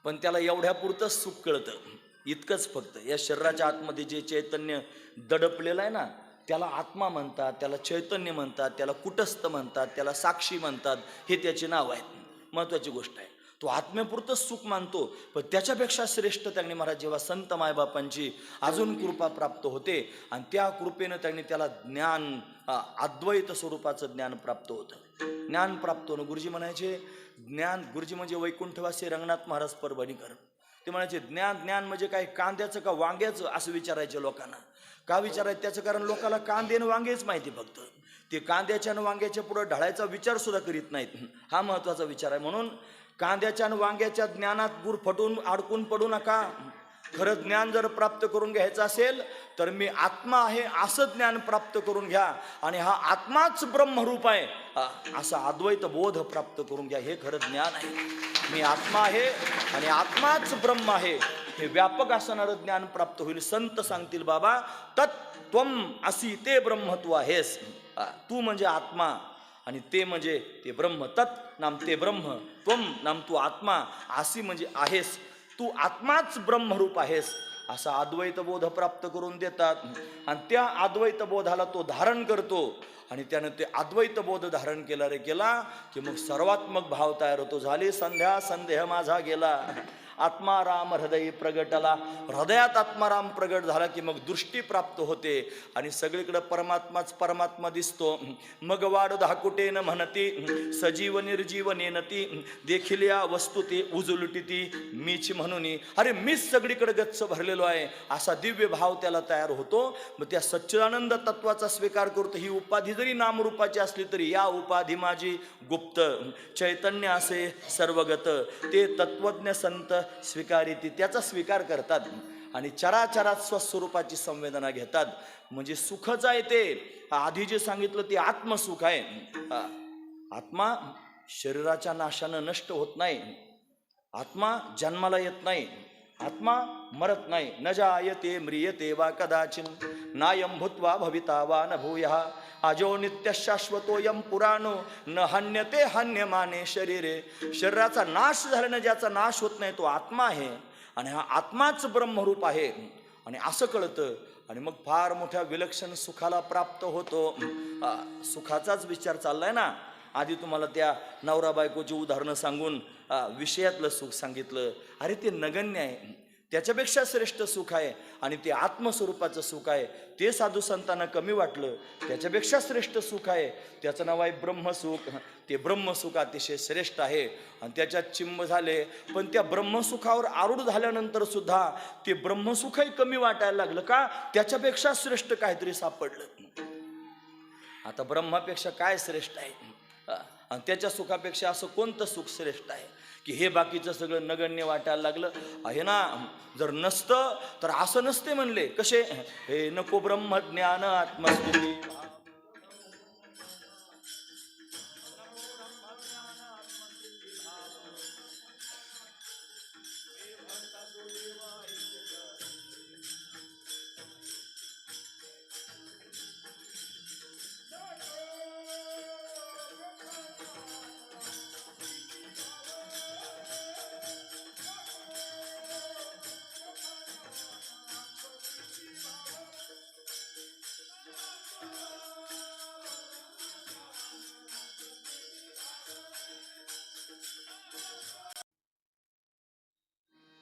पण त्याला एवढ्यापुरतंच सुख कळतं, इतकंच फक्त. या शरीराच्या आतमध्ये जे चैतन्य दडपलेलं आहे ना, त्याला आत्मा म्हणतात, त्याला चैतन्य म्हणतात, त्याला कुटस्थ म्हणतात, त्याला साक्षी म्हणतात. हे त्याचे नाव आहेत. महत्वाची गोष्ट आहे. तो आत्म्यापुरतंच सुख मानतो. पण त्याच्यापेक्षा श्रेष्ठ त्यांनी महाराज जेव्हा संत मायबापांची अजून कृपा प्राप्त होते आणि त्या कृपेनं त्यांनी त्याला ज्ञान, अद्वैत स्वरूपाचं ज्ञान प्राप्त होतं. ज्ञान प्राप्त होणं. गुरुजी म्हणायचे ज्ञान, गुरुजी म्हणजे वैकुंठवासी रंगनाथ महाराज परभणीकर. ते म्हणायचे ज्ञान ज्ञान म्हणजे काय, कांद्याचं का वांग्याचं असं विचारायचे लोकांना. का विचारायचं? त्याचं कारण लोकांना कांदे आणि वांगेच माहिती फक्त. ते कांद्याच्या आणि वांग्याच्या पुढे ढळायचा विचार सुद्धा करीत नाहीत. हा महत्वाचा विचार आहे. म्हणून कांद्याच्या आणि वांग्याच्या ज्ञानात गुर फटून अडकून पडू नका. खरं ज्ञान जर प्राप्त करून घ्यायचं असेल तर मी आत्मा आहे असं ज्ञान प्राप्त करून घ्या आणि हा आत्माच ब्रह्मरूप आहे असा अद्वैत बोध प्राप्त करून घ्या. हे खरं ज्ञान आहे. मी आत्मा आहे आणि आत्माच ब्रह्म आहे हे व्यापक असणारं ज्ञान प्राप्त होईल. संत सांगतील, बाबा तत्त्वम असी ते ब्रह्म तू आहेस. तू म्हणजे आत्मा आणि ते म्हणजे ते ब्रह्म. तत् नाम ते ब्रह्म, त्वम नाम तू आत्मा, असी म्हणजे आहेस. तू आत्माच ब्रह्मरूप आहेस असा अद्वैत बोध प्राप्त करून देतात. आणि त्या अद्वैत बोधाला तो धारण करतो आणि त्यानं ते अद्वैत बोध धारण केला रे केला की मग सर्वात्मक भाव तयार होतो. झाली संध्या संदेह माझा गेला, आत्माराम हृदय प्रगटला. हृदयात आत्माराम प्रगट झाला की मग दृष्टी प्राप्त होते आणि सगळीकडे परमात्माच परमात्मा दिसतो. मग वाढ धाकुटेन म्हणती सजीव निर्जीव नेनती, देखील या वस्तू ते उजुलटी ती मीच म्हणून. अरे मीच सगळीकडे गच्च भरलेलो आहे असा दिव्य भाव त्याला तयार होतो. मग त्या सच्चिदानंद तत्वाचा स्वीकार करतो. ही उपाधी जरी नामरूपाची असली तरी या उपाधी माझी गुप्त, चैतन्य असे सर्वगत. ते तत्वज्ञ संत स्वीकारिती, त्याचा स्वीकार करतात आणि चराचरात स्वस्वरूपाची संवेदना घेतात. म्हणजे सुखच आहे ते. आधी जे सांगितलं ते आत्मसुख आहे. आत्मा शरीराच्या नाशानं नष्ट होत नाही. आत्मा जन्माला येत नाही. आत्मा मरत नाही. न जायते म्रियते वा कदाचिन नायं भूत्वा भविता वा न भूयः अजो नित्य शाश्वतोयम पुराणो न हन्यते हन्यमाने शरीरे. शरीराचा नाश झाल्यानं ज्याचा नाश होत नाही तो आत्मा आहे आणि हा आत्माच ब्रह्मरूप आहे आणि असं कळतं. आणि मग फार मोठ्या विलक्षण सुखाला प्राप्त होतो. सुखाचाच विचार चाललाय ना. आधी तुम्हाला त्या नवरा बायकोची उदाहरणं सांगून विषयातलं सुख सांगितलं. अरे ते नगण्य आहे. त्याच्यापेक्षा श्रेष्ठ सुख आहे आणि ते आत्मस्वरूपाचं सुख आहे. ते साधू संतांना कमी वाटलं. त्याच्यापेक्षा श्रेष्ठ सुख आहे, त्याचं नाव आहे ब्रह्मसुख. ते ब्रह्मसुख अतिशय श्रेष्ठ आहे आणि त्याच्यात चिंब झाले. पण त्या ब्रह्मसुखावर आरूढ झाल्यानंतर सुद्धा ते ब्रह्मसुखही कमी वाटायला लागलं. का? त्याच्यापेक्षा श्रेष्ठ काहीतरी सापडलं. आता ब्रह्मापेक्षा काय श्रेष्ठ आहे आणि त्याच्या सुखापेक्षा असं कोणतं सुख श्रेष्ठ आहे की हे बाकीचं सगळं नगण्य वाटायला लागलं आहे ना. जर नसतं तर असं नसते म्हणले. कसे? हे नको ब्रह्मज्ञान आत्मस्थिती.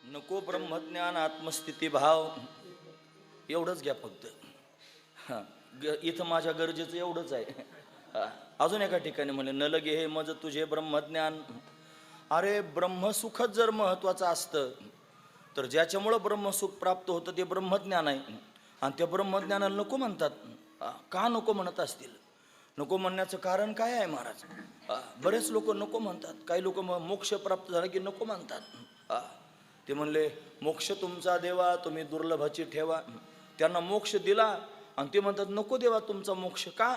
नको ब्रह्मज्ञान आत्मस्थिती भाव. एवढंच घ्या फक्त. इथं माझ्या गरजेचं एवढंच आहे. अजून एका ठिकाणी म्हणे न लगे हे मज तुझे ब्रह्मज्ञान. अरे ब्रह्मसुखच जर महत्वाचं असतं तर ज्याच्यामुळं ब्रह्मसुख प्राप्त होतं ते ब्रह्मज्ञान आहे आणि त्या ब्रह्मज्ञानाला नको म्हणतात. का नको म्हणत असतील? नको म्हणण्याचं कारण काय आहे महाराज? बरेच लोक नको म्हणतात. काही लोक मोक्ष प्राप्त झाला की नको म्हणतात. ते म्हणले मोक्ष तुमचा देवा, तुम्ही दुर्लभाची ठेवा. त्यांना मोक्ष दिला आणि ते म्हणतात नको देवा तुमचा मोक्ष का?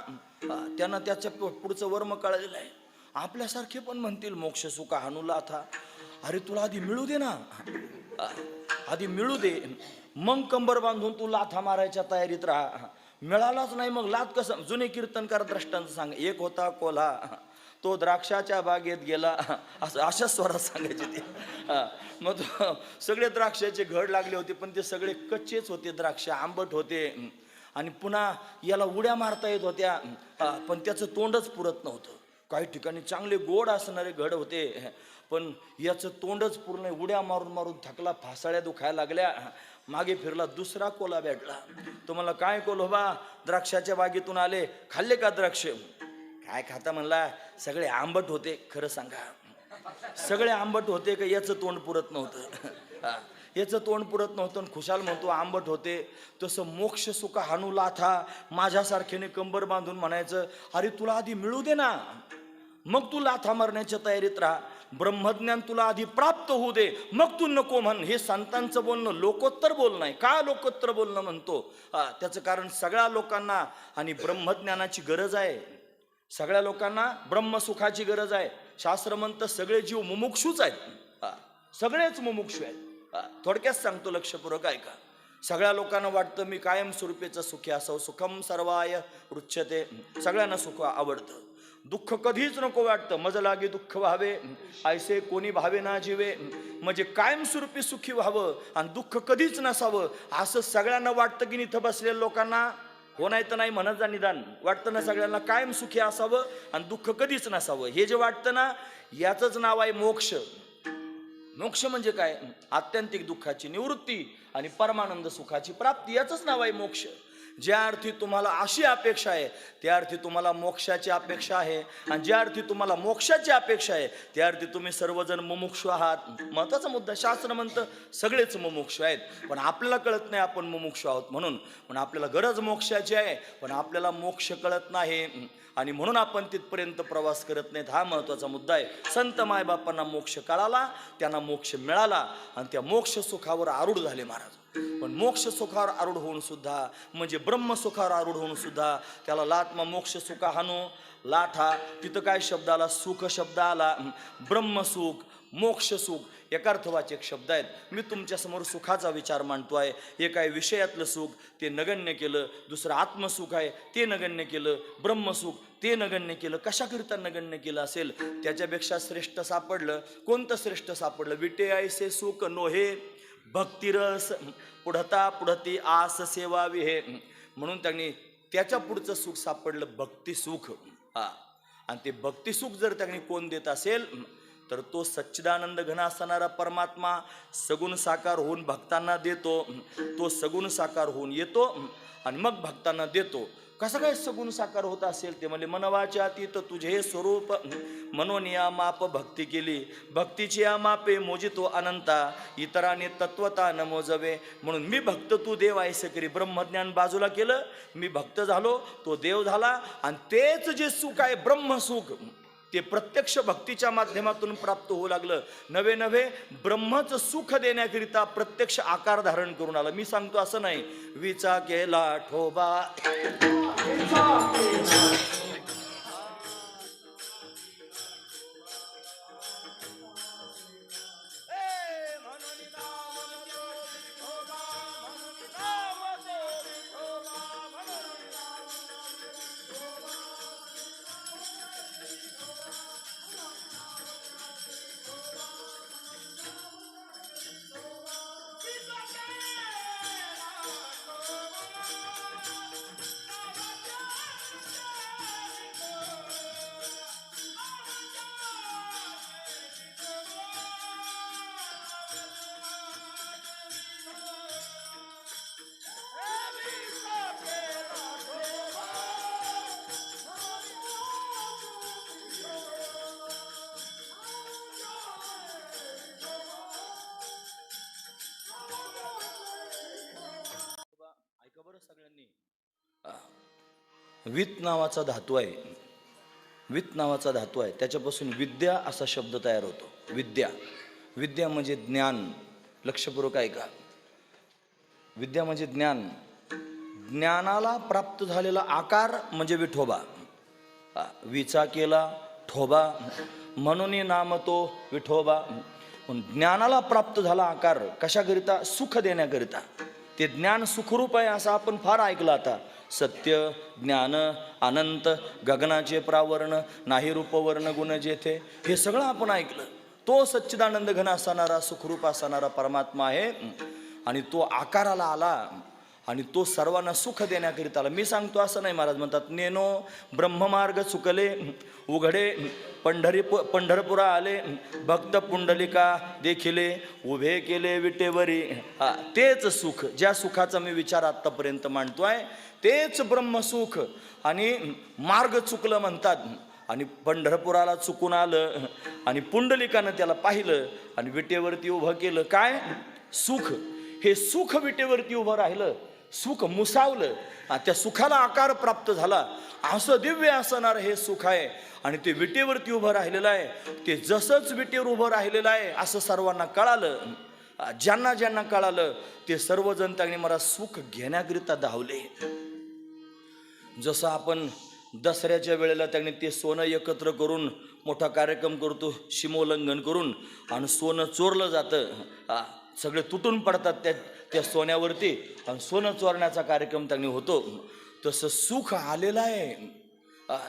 त्यांना त्याच्या पुढचं वर्म कळलेलं आहे. आपल्यासारखे पण म्हणतील मोक्ष सुका हाणूला था. अरे तुला आधी मिळू दे ना, आधी मिळू दे, मग कंबर बांधून तू लाथा मारायच्या तयारीत राहा. मिळालाच नाही मग लाथ कसं? जुने कीर्तनकार द्रष्टांत सांग. एक होता कोल्हा, तो द्राक्षाच्या बागेत गेला, असं अशा स्वरात सांगायचे ते. मग सगळे द्राक्षाचे घड लागले होते, पण ते सगळे कच्चेच होते. द्राक्ष आंबट होते आणि पुन्हा याला उड्या मारता येत होत्या, पण त्याचं तोंडच पुरत नव्हतं. काही ठिकाणी चांगले गोड असणारे घड होते, पण याचं तोंडच पूर्ण उड्या मारून मारून थकला, फासाळ्या दुखायला लागल्या. मागे फिरला, दुसरा कोल्हा भेटला. तुम्हाला काय कोल्होबा, द्राक्षाच्या बागेतून आले, खाल्ले का द्राक्ष? काय खाता म्हणला? सगळे आंबट होते. खरं सांगा, सगळे आंबट होते का याचं तोंड पुरत नव्हतं? याचं तोंड पुरत नव्हतं. खुशाल म्हणतो आंबट होते. तसं मोक्ष सुका हाणू लाथा माझ्यासारख्याने कंबर बांधून म्हणायचं अरे तुला आधी मिळू दे ना, मग तू लाथा मारण्याच्या तयारीत राहा. ब्रह्मज्ञान तुला आधी प्राप्त होऊ दे, मग तू नको म्हण. हे संतांचं बोलणं लोकोत्तर बोलणं आहे. का लोकोत्तर बोलणं म्हणतो? त्याचं कारण सगळ्या लोकांना आणि ब्रह्मज्ञानाची गरज आहे. सगळ्या लोकांना ब्रह्मसुखाची गरज आहे. शास्त्र म्हणतं सगळे जीव मुमुक्षूच आहेत. सगळेच मुमुक्षू आहेत. थोडक्यात सांगतो, लक्षपूर्वक ऐका. सगळ्या लोकांना वाटतं मी कायमस्वरूपीचं सुखी असावं. सुखम सर्वाय रुच्यते. सगळ्यांना सुख आवडतं. दुःख कधीच नको वाटतं. मज लागे दुःख व्हावे, ऐसे कोणी भावे ना जीवे. म्हणजे कायमस्वरूपी सुखी व्हावं आणि दुःख कधीच नसावं असं सगळ्यांना वाटतं की इथं बसलेल्या लोकांना? हो, नाही तर नाही म्हणत जा. निदान वाटतं ना सगळ्यांना कायम सुखी असावं आणि दुःख कधीच नसावं. हे जे वाटतं ना, याचंच नाव आहे मोक्ष. मोक्ष म्हणजे काय? आत्यंतिक दुःखाची निवृत्ती आणि परमानंद सुखाची प्राप्ती, याचंच नाव आहे मोक्ष. ज्या अर्थी तुम्हाला अशी अपेक्षा आहे त्या अर्थी तुम्हाला मोक्षाची अपेक्षा आहे, आणि ज्या अर्थी तुम्हाला मोक्षाची अपेक्षा आहे त्या अर्थी तुम्ही सर्वजण मुमुक्षु आहात. महत्वाचा मुद्दा. शास्त्र म्हणतं सगळेच मुमुक्षु आहेत, पण आपल्याला कळत नाही आपण मुमुक्षु आहोत म्हणून. पण आपल्याला गरज मोक्षाची आहे, पण आपल्याला मोक्ष कळत नाही आणि म्हणून आपण तिथपर्यंत प्रवास करत नाहीत. हा महत्वाचा मुद्दा आहे. संत मायबापांना मोक्ष कळाला, त्यांना मोक्ष मिळाला आणि त्या मोक्ष सुखावर आरूढ झाले महाराज. पण मोक्ष सुखावर आरूढ होऊन सुद्धा, म्हणजे ब्रह्मसुखावर आरूढ होऊन सुद्धा त्याला लात्मा मोक्ष सुखा हानो लाठा. तिथं काय शब्द आला? सुख शब्द आला. ब्रह्मसुख, मोक्ष सुख एकार्थवाचक शब्द आहेत. मी तुमच्यासमोर सुखाचा विचार मांडतो आहे. एक आहे विषयातलं सुख, ते नगण्य केलं. दुसरं आत्मसुख आहे, ते नगण्य केलं. ब्रह्मसुख ते नगण्य केलं. कशाकरिता नगण्य केलं असेल? त्याच्यापेक्षा श्रेष्ठ सापडलं. कोणतं श्रेष्ठ सापडलं? विटे ऐसे सुख नोहे भक्तिरस पुढता पुढती आस सेवा विहे. म्हणून त्यांनी त्याच्या पुढचं सुख सापडलं, भक्तिसुख. आणि ते भक्तिसुख जर त्यांनी कोण देत असेल तर तो सच्चिदानंद घन असणारा परमात्मा सगुण साकार होऊन भक्तांना देतो. तो सगुण साकार होऊन येतो आणि मग भक्तांना देतो. कसं काय सगुण साकार होत असेल? ते म्हणजे मनवाच्या अतीत तुझे स्वरूप, मनोनिया माप भक्ती केली. भक्तीची या मापे मोजितो अनंता, इतराने तत्वता न मोजवे. म्हणून मी भक्त तू देव ऐसे करी. ब्रह्मज्ञान बाजूला केलं, मी भक्त झालो, तो देव झाला. आणि तेच जे सुख आहे ब्रह्मसुख, ते प्रत्यक्ष भक्तीच्या माध्यमातून प्राप्त होऊ लागलं. नवे नवे ब्रह्मच सुख देण्याकरिता प्रत्यक्ष आकार धारण करून आलं. मी सांगतो असं नाही विचा केला ठोबा, वित नावाचा धातू आहे. वित नावाचा धातू आहे, त्याच्यापासून विद्या असा शब्द तयार होतो. विद्या, विद्या म्हणजे ज्ञान. लक्षपूर्वक ऐका. विद्या म्हणजे ज्ञान. ज्ञानाला प्राप्त झालेला आकार म्हणजे विठोबा. विचा केला ठोबा, म्हणून नाम तो विठोबा. ज्ञानाला प्राप्त झाला आकार कशाकरिता? सुख देण्याकरिता. ते ज्ञान सुखरूप आहे असं आपण फार ऐकलं आता. सत्य, ज्ञान, अनंत, गगनाचे प्रावरण, नाही रूपवर्ण गुण जेथे, हे सगळं आपण ऐकलं. तो सच्चिदानंद घन असणारा सुखरूप असणारा परमात्मा आहे आणि तो आकाराला आला आणि तो सर्वांना सुख देण्याकरिता आला. मी सांगतो असं नाही. महाराज म्हणतात नेनो ब्रह्ममार्ग चुकले उघडे पंढरपुरा आले भक्त पुंडलिका देखिले उभे केले विटेवरी. तेच सुख, ज्या सुखाचा मी विचार आत्तापर्यंत मांडतोय तेच ब्रह्मसुख. आणि मार्ग चुकलं म्हणतात आणि पंढरपुराला चुकून आलं आणि पुंडलिकानं त्याला पाहिलं आणि विटेवरती उभं केलं. काय सुख? हे सुख विटेवरती उभं राहिलं, सुख मुसावलं, त्या सुखाला आकार प्राप्त झाला. असं दिव्य असणार हे सुख आहे आणि ते विटेवरती उभं राहिलेलं आहे. ते जसंच विटेवर उभं राहिलेलं आहे असं सर्वांना कळालं. ज्यांना ज्यांना कळालं ते सर्वजण त्यांनी मला सुख घेण्याकरिता धावले. जसं आपण दसऱ्याच्या वेळेला त्यांनी ते सोनं एकत्र करून मोठा कार्यक्रम करतो, सीमोल्लंघन करून, आणि सोनं चोरलं जातं. सगळे तुटून पडतात त्या सोन्यावरती आणि सोनं चोरण्याचा कार्यक्रम त्यांनी होतो. तसं सुख आलेलं आहे,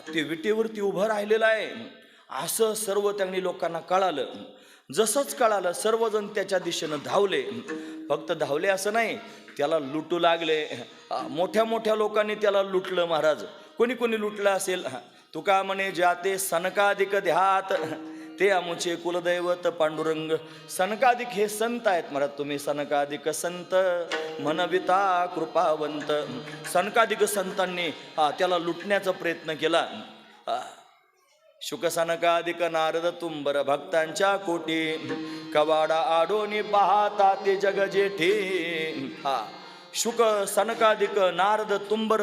ते विटेवरती उभं राहिलेलं आहे असं सर्व त्यांनी लोकांना कळालं. जसंच कळालं सर्वजण त्याच्या दिशेनं धावले. फक्त धावले असं नाही, त्याला लुटू लागले. मोठ्या मोठ्या लोकांनी त्याला लुटलं. महाराज कोणी कोणी लुटलं असेल? तुका म्हणे जाते सनकाधिक ध्यात ते अमुचे कुलदैवत पांडुरंग. सनकाधिक हे संत आहेत. महाराज तुम्ही सनकाधिक संत मनविता कृपावंत. सनकाधिक संतांनी त्याला लुटण्याचा प्रयत्न केला. शुक सनकाधिक नारद तुंबर भक्तांच्या कोटी कवाडा आडोनी पाहता ते जग जेठी. शुक सनकाधिक नारद तुंबर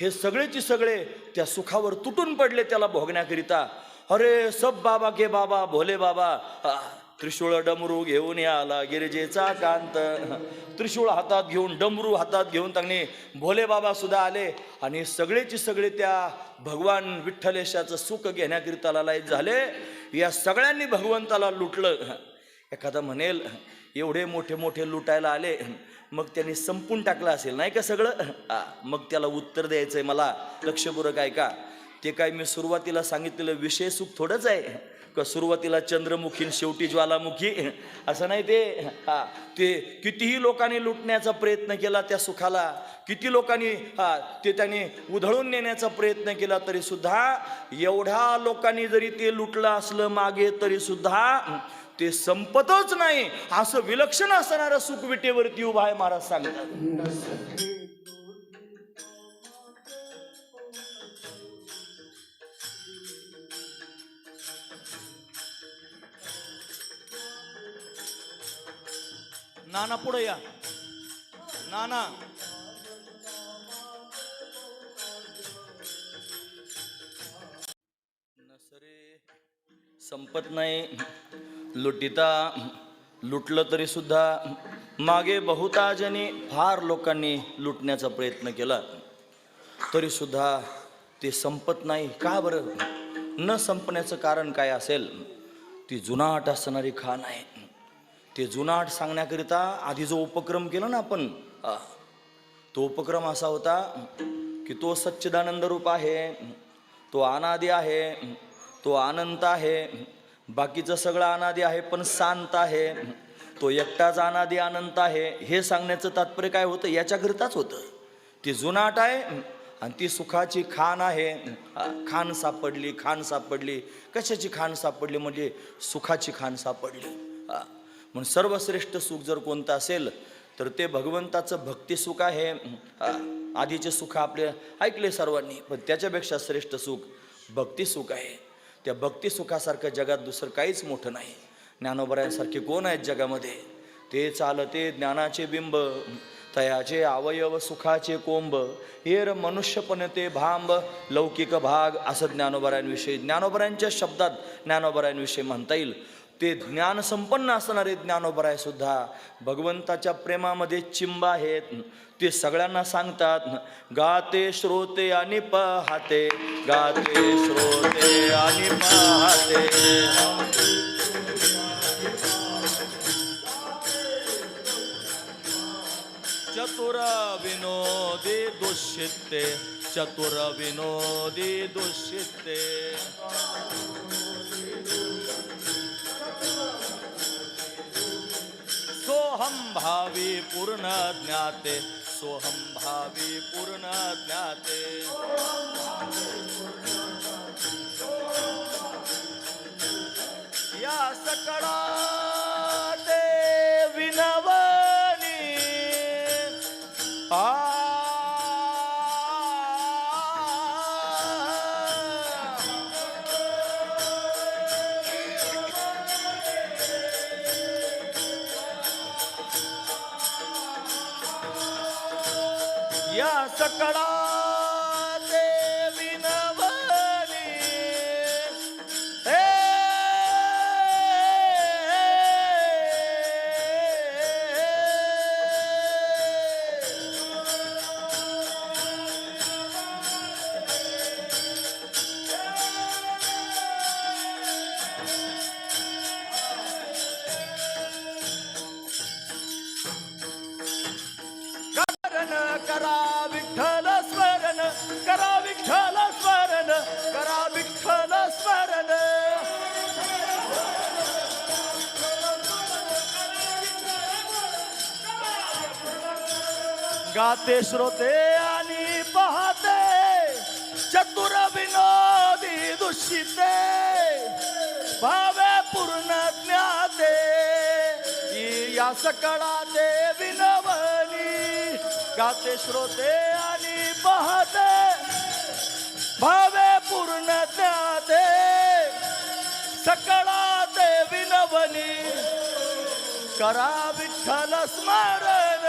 हे सगळेची सगळे त्या सुखावर तुटून पडले त्याला भोगण्याकरिता. अरे सब बाबा के बाबा भोले बाबा. त्रिशूळ डमरू घेऊन आला गिरिजेचा कांत. त्रिशूळ हातात घेऊन, डमरू हातात घेऊन त्यांनी भोले बाबा सुद्धा आले आणि सगळेची सगळे त्या भगवान विठ्ठलेशाचं सुख घेण्याकरिता लायक झाले. या सगळ्यांनी भगवंताला लुटलं. एखादा म्हणेल एवढे मोठे मोठे लुटायला आले, मग त्यांनी संपून टाकलं असेल नाही का सगळं? मग त्याला उत्तर द्यायचंय मला. लक्षपूर्वक ऐका. ते काय मी सुरुवातीला सांगितलेलं विषय सुख थोडंच आहे का? सुरुवातीला चंद्रमुखी शेवटी ज्वालामुखी असं नाही. ते कितीही लोकांनी लुटण्याचा प्रयत्न केला त्या सुखाला, किती लोकांनी ते त्यांनी उधळून नेण्याचा प्रयत्न केला, तरी सुद्धा एवढ्या लोकांनी जरी ते लुटलं असलं मागे तरी सुद्धा ते संपतच नाही. असं विलक्षण असणारं सुख विटेवरती उभा आहे. महाराज सांगतात नाना पुढे या. नाना नसरे संपत नाही. लुटिता लुटलं तरी सुद्धा मागे बहुता जणी फार लोकांनी लुटण्याचा प्रयत्न केला तरी सुद्धा ते संपत नाही. का बरं न संपण्याचं कारण काय असेल? ती जुनाट असणारी खाण आहे. ते जुनाट सांगण्याकरिता आधी जो उपक्रम केला ना आपण, तो उपक्रम असा होता की तो सच्चिदानंद रूप आहे, तो अनादि आहे, तो अनंत आहे, बाकीचं सगळं अनादि आहे पण शांत आहे, तो एकटाच अनादि अनंत आहे. हे सांगण्याचं तात्पर्य काय होतं? याच्याकरिताच होतं. ती जुनाट आहे आणि ती सुखाची खाण आहे. खाण सापडली, खाण सापडली. कशाची खाण सापडली? म्हणजे सुखाची खाण सापडली. म्हणून सर्वश्रेष्ठ सुख जर कोणतं असेल तर ते भगवंताचं भक्ती सुख आहे. आधीचे सुख आपले ऐकले सर्वांनी, पण त्याच्यापेक्षा श्रेष्ठ सुख भक्ती सुख आहे. त्या भक्ती सुखासारखं जगात दुसरं काहीच मोठं नाही. ज्ञानोबरायांसारखे कोण आहेत जगामध्ये? ते चालते ज्ञानाचे बिंब तयाचे अवयव सुखाचे कोंब, हेर मनुष्यपण ते भांब, लौकिक भाग, असं ज्ञानोबरायांविषयी ज्ञानोबरायांच्या शब्दात ज्ञानोबरायांविषयी म्हणता येईल. ते ज्ञान संपन्न असणारे ज्ञानोबराय सुद्धा भगवंताच्या प्रेमामध्ये चिंब आहेत. ते सगळ्यांना सांगतात, गाते श्रोते आणि पाहते, गाते श्रोते आणि पाहते. चतुर विनोदी दुष्यिते, चतुर विनोदी दुष्यिते. सोहम भावी पूर्ण ज्ञाते, सोहम भावी पूर्ण ज्ञाते. या सकळा ते विनवनी या सकळा ते विनवनी. करा विठ्ठल स्मरण, करा विठ्ठल स्मरण, करा विठ्ठल स्मरण. गाते श्रोते आणि पाहते, चतुर विनोदी दुष्यिते, भावे पूर्ण ज्ञाते. या सकळा ते विनवनी, गाते श्रोते आणि पाहते, भावे पूर्ण ज्ञाते. सकळा ते विनवनी, करा विठ्ठल स्मरण.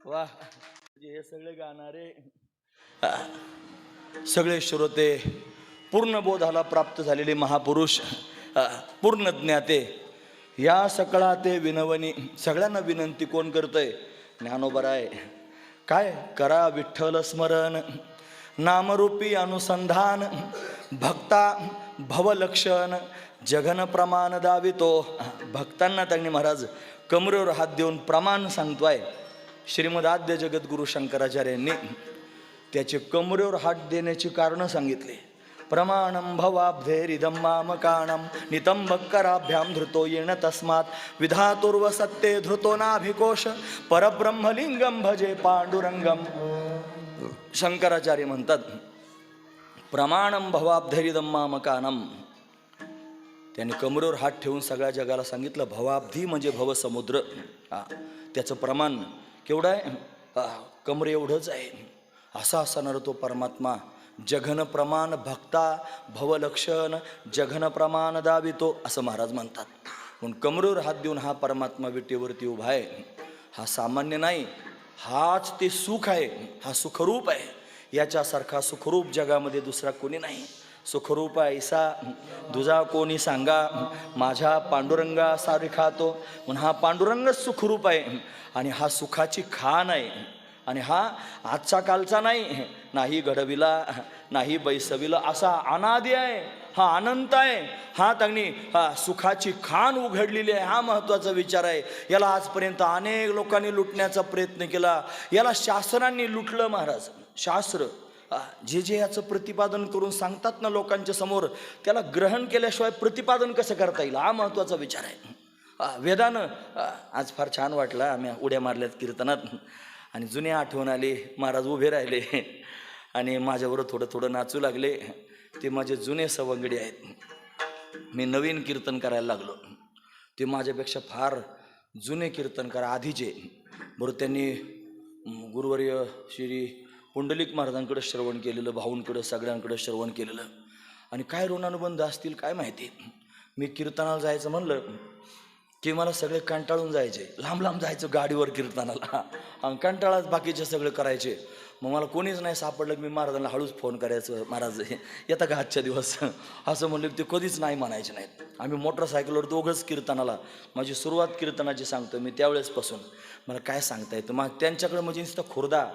वाह, हे सगळे गाणारे सगळे श्रोते, पूर्ण बोधाला प्राप्त झालेले महापुरुष, पूर्ण ज्ञाते. या सकळा ते विनवनी. सगळ्यांना विनंती कोण करतंय? ज्ञानोबराय. काय? करा विठ्ठल स्मरण, नामरूपी अनुसंधान, भक्ता भवलक्षण, जघन प्रमाण दावितो. भक्तांना त्यांनी महाराज कमरेवर हात देऊन प्रमाण सांगतोय. श्रीमद आद्य जगद्गुरु शंकराचार्यांनी त्याचे कमरेवर हात देण्याची कारणं सांगितले. प्रमाणं भवाब्धेरिदं मामकाणं नितंबकराभ्यां धृतो येण तस्मात् विधातुर्व सत्ते धृतो नाभिकोश परब्रह्मलिंगम भजे पांडुरंगम. शंकराचार्य म्हणतात, प्रमाणं भवाब्धेरिदं मामकाणं. त्यांनी कमरेवर हात ठेवून सगळ्या जगाला सांगितलं, भवाब्धी म्हणजे भवसमुद्र. त्याचं प्रमाण केवढं आहे? कमरे एवढंच आहे. असा असणारा तो परमात्मा जघन प्रमाण भक्ता भवलक्षण, जघन प्रमाण दावितो, असं महाराज म्हणतात. म्हणून कमरेवर हात देऊन हा परमात्मा विटेवरती उभा आहे. हा सामान्य नाही, हाच ते सुख आहे, हा सुखरूप आहे. याच्यासारखा सुखरूप जगामध्ये दुसरा कोणी नाही. सुखरूप ऐसा दुजा कोणी सांगा, माझ्या पांडुरंगा सारिखा तो. म्हणून हा पांडुरंगच सुखरूप आहे आणि हा सुखाची खाण आहे. आणि हा आजचा कालचा नाही, नाही घडविला नाही बैसविला, असा अनादी आहे, हा अनंत आहे. हा त्यांनी सुखाची खाण उघडलेली आहे. हा महत्त्वाचा विचार आहे. याला आजपर्यंत अनेक लोकांनी लुटण्याचा प्रयत्न केला. याला शास्त्रांनी लुटलं महाराज. शास्त्र जे याचं प्रतिपादन करून सांगतात ना लोकांच्या समोर, त्याला ग्रहण केल्याशिवाय प्रतिपादन कसं करता येईल, हा महत्त्वाचा विचार आहे. वेदानं आज फार छान वाटलं. आम्ही उड्या मारल्यात कीर्तनात आणि जुने आठवण आले. महाराज उभे राहिले आणि माझ्याबरोबर थोडं थोडं नाचू लागले. ते माझे जुने सवंगडी आहेत. मी नवीन कीर्तन करायला लागलो. ते माझ्यापेक्षा फार जुने कीर्तनकार आधीचे. बरोबर त्यांनी गुरुवर्य श्री पुंडलिक महाराजांकडे श्रवण केलेलं, भाऊंकडे सगळ्यांकडे श्रवण केलेलं. आणि काय ऋणानुबंध असतील काय माहिती. मी कीर्तनाला जायचं म्हणलं की मला सगळे कंटाळून जायचे, लांब लांब जायचं गाडीवर कीर्तनाला, आणि कंटाळाच बाकीचे सगळे करायचे. मग मला कोणीच नाही सापडलं की मी महाराजांना हळूच फोन करायचं, महाराज येता का आजच्या दिवस, असं म्हणलं की ते कधीच नाही म्हणायचे नाहीत. आम्ही मोटरसायकलवर दोघंच कीर्तनाला, माझी सुरुवात कीर्तनाची सांगतो मी त्यावेळेसपासून. मला काय सांगता येतं मग त्यांच्याकडे म्हणजे नुसतं खुर्दा,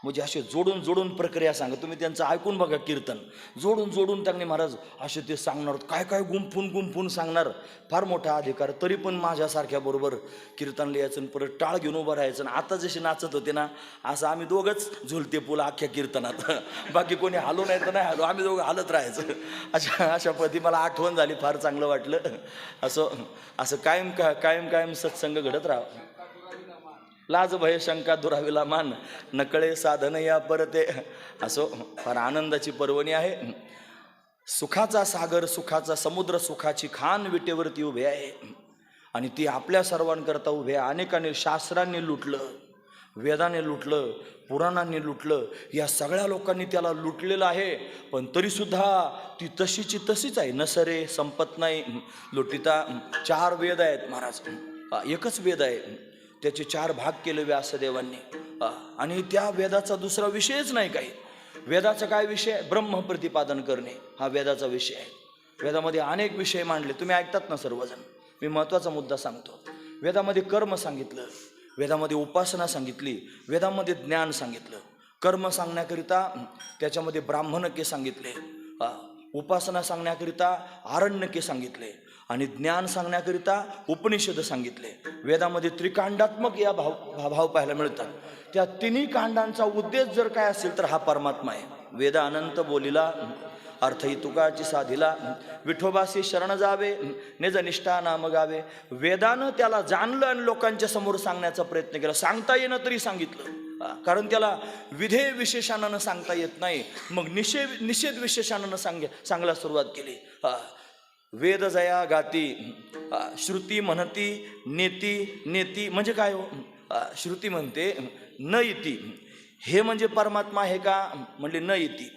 म्हणजे असे जोडून जोडून प्रक्रिया सांगा, तुम्ही त्यांचं ऐकून बघा कीर्तन, जोडून जोडून त्यांनी महाराज असे ते सांगणार, काय काय गुंफून गुंफून सांगणार, फार मोठा अधिकार. तरी पण माझ्यासारख्या बरोबर कीर्तनला यायचं, परत टाळ घेऊन उभं राहायचं. आणि आता जसे नाचत होते ना, असं आम्ही दोघंच झुलते पुला अख्ख्या कीर्तनात, बाकी कोणी हालो नाही तर नाही हालो, आम्ही दोघं हालत राहायचं. अशा पद्धती मला आठवण झाली, फार चांगलं वाटलं. असं कायम कायम सत्संग घडत राहा. लाज भय शंका दुराविला मान, नकळे साधन या परते. असो, फार आनंदाची पर्वणी आहे. सुखाचा सागर, सुखाचा समुद्र, सुखाची खान विटेवरती उभे आहे, आणि ती आपल्या सर्वांकरता उभे आहे. अनेकांनी शास्त्रांनी लुटलं, वेदाने लुटलं, पुराणांनी लुटलं, या सगळ्या लोकांनी त्याला लुटलेलं आहे. पण तरीसुद्धा ती तशीची तशीच आहे. नसरे संपत नाही लुटिता. 4 वेद आहेत महाराज, एकच वेद आहे, त्याचे 4 भाग केले व्यासदेवांनी. आणि त्या वेदाचा दुसरा विषयच नाही काही. वेदाचा काय विषय? ब्रह्म प्रतिपादन करणे हा वेदाचा विषय आहे. वेदामध्ये अनेक विषय मांडले, तुम्ही ऐकतात ना सर्वजण. मी महत्त्वाचा मुद्दा सांगतो. वेदामध्ये कर्म सांगितलं, वेदामध्ये उपासना सांगितली, वेदामध्ये ज्ञान सांगितलं. कर्म सांगण्याकरिता त्याच्यामध्ये ब्राह्मणके सांगितले, उपासना सांगण्याकरिता आरण्यके सांगितले, आणि ज्ञान सांगण्याकरिता उपनिषद सांगितले. वेदामध्ये त्रिकांडात्मक या भाव पाहायला मिळतात. त्या तिन्ही कांडांचा उद्देश जर काय असेल तर हा परमात्मा आहे. वेद अनंत बोलिला, अर्थही तुकाची साधिला, विठोबासी शरण जावे, निज निष्ठा नाम गावे. वेदानं त्याला जाणलं आणि लोकांच्या समोर सांगण्याचा प्रयत्न केला. सांगता येणं तरी सांगितलं, कारण त्याला विधेय विशेषानं सांगता येत नाही. मग निषेध विशेषानं सांगायला सुरुवात केली. वेद जया गाती, श्रुती म्हणती नेती म्हणजे काय हो? श्रुती म्हणते न इति, हे म्हणजे परमात्मा आहे का? म्हणजे न इति.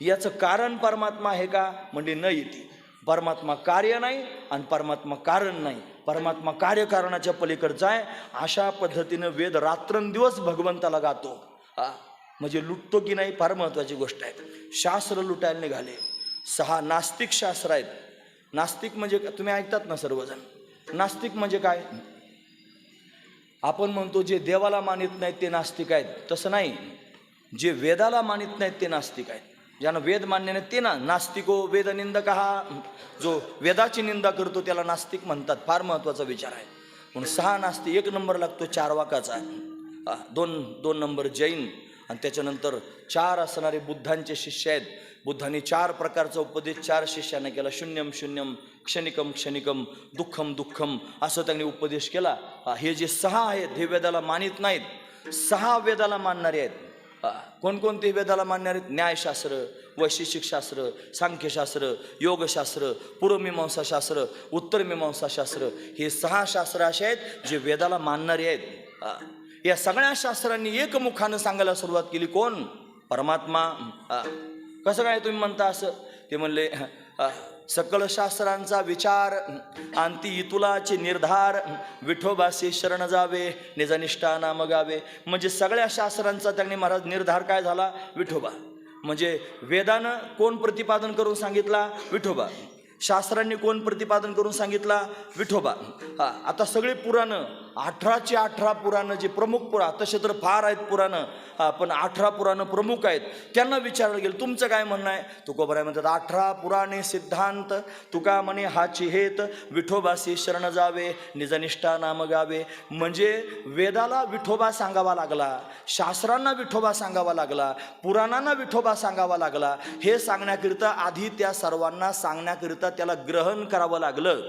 याचं कारण परमात्मा आहे का? म्हणजे न इति. परमात्मा कार्य नाही आणि परमात्मा कारण नाही. परमात्मा कार्यकारणाच्या पलीकडचा आहे. अशा पद्धतीनं वेद रात्रंदिवस भगवंताला गातो. म्हणजे लुटतो की नाही, फार महत्त्वाची गोष्ट आहे. शास्त्र लुटायला निघाले. 6 नास्तिक शास्त्र आहेत. नास्तिक म्हणजे तुम्ही ऐकतात ना सर्वजण. नास्तिक म्हणजे काय? आपण म्हणतो जे देवाला मानित नाहीत ते नास्तिक आहेत, तसं नाही. जे वेदाला मानित नाहीत ते नास्तिक आहेत. ज्यांना वेद मान्य नाही ते नास्तिको वेद निंदक. जो वेदाची निंदा करतो त्याला नास्तिक म्हणतात. फार महत्त्वाचा विचार आहे. म्हणून 6 नास्तिक. 1 नंबर लागतो चार्वाकाचा, 2 नंबर जैन, आणि त्याच्यानंतर 4 असणारे बुद्धांचे शिष्य आहेत. बुद्धांनी 4 प्रकारचा उपदेश 4 शिष्यांना केला. शून्यम शून्यम, क्षणिकम क्षणिकम, दुःखम दुःखम, असं त्यांनी उपदेश केला. हे जे 6 आहेत हे वेदाला मानित नाहीत. 6 वेदाला मानणारे आहेत. कोणकोणते वेदाला मानणारे आहेत? न्यायशास्त्र, वैशेषिक शास्त्र, सांख्यशास्त्र, योगशास्त्र, पूर्वमीमांसाशास्त्र, उत्तरमीमांसाशास्त्र. हे 6 शास्त्र असे आहेत जे वेदाला मानणारे आहेत. या सगळ्या शास्त्रांनी एकमुखानं सांगायला सुरुवात केली. कोण? परमात्मा. कसं काय तुम्ही म्हणता असं? ते म्हणले सकल शास्त्रांचा विचार अंती इतुलाचे निर्धार, विठोबासी शरण जावे, निजनिष्ठा नाम गावे. म्हणजे सगळ्या शास्त्रांचा त्यांनी महाराज निर्धार काय झाला? विठोबा. म्हणजे वेदानं कोण प्रतिपादन करून सांगितला? विठोबा. शास्त्रांनी कोण प्रतिपादन करून सांगितला? विठोबा. आता सगळे पुराणं 18ची 18 पुराणं, जे प्रमुख पुराण, तसे तर फार आहेत पुराणं, पण 18 पुराणं प्रमुख आहेत. त्यांना विचारलं गेलं तुमचं काय म्हणणं आहे? तुकोबराय म्हणतात 18 पुराणे सिद्धांत, तुका म्हणे हाची हेत, विठोबासी शरण जावे, निजनिष्ठा नाम गावे. म्हणजे वेदाला विठोबा सांगावा लागला, शास्त्रांना विठोबा सांगावा लागला, पुराणांना विठोबा सांगावा लागला. हे सांगण्याकरिता आधी त्या सर्वांना सांगण्याकरिता त्याला ग्रहण करावं लागलं.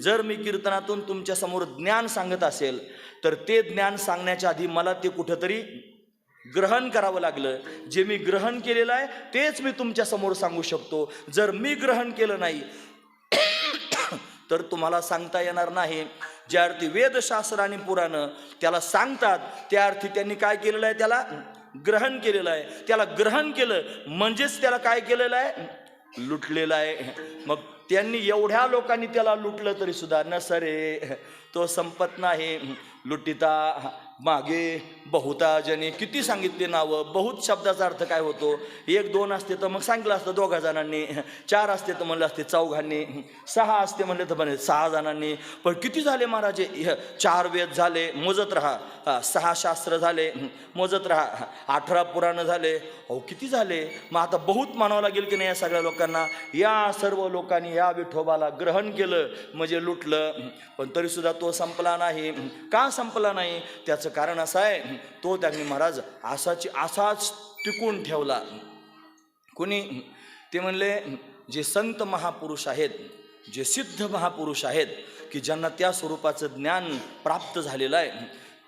जर मी कीर्तनातून तुमच्या समोर ज्ञान सांगत असेल तर ते ज्ञान सांगण्याच्या आधी मला ते कुठंतरी ग्रहण करावं लागलं. जे मी ग्रहण केलेलं आहे तेच मी तुमच्या समोर सांगू शकतो. जर मी ग्रहण केलं नाही तर तुम्हाला सांगता येणार नाही. ज्या अर्थी वेदशास्त्र आणि पुराणं त्याला सांगतात त्या अर्थी त्यांनी काय केलेलं आहे? त्याला ग्रहण केलेलं आहे. त्याला ग्रहण केलं म्हणजेच त्याला काय केलेलं आहे? लुटलेलं आहे. मग त्यांनी एवढ्या लोकांनी त्याला लुटलं तरी सुद्धा न सरे तो संपत नाही लुटिता मागे बहुता जने. किती सांगितले नावं, बहुत शब्दाचा अर्थ काय होतो? एक दोन असते तर मग सांगितलं असतं दोघा जणांनी, चार असते तर म्हणलं असते चौघांनी, सहा असते म्हणले तर म्हणे 6 जणांनी. पण किती झाले महाराजे? 4 वेद झाले मोजत राहा, 6 शास्त्र झाले मोजत राहा, 18 पुराण झाले. अहो किती झाले? मग आता बहुत म्हणावं लागेल की नाही या सगळ्या लोकांना? या सर्व लोकांनी या विठोबाला ग्रहण केलं म्हणजे लुटलं, पण तरी सुद्धा तो संपला नाही. का संपला नाही? त्याचं कारण असं आहे, तो त्यांनी महाराज असाच टिकून ठेवला. कोणी? ते म्हणले जे संत महापुरुष आहेत, जे सिद्ध महापुरुष आहेत की ज्यांना त्या स्वरूपाचं ज्ञान प्राप्त झालेलं आहे,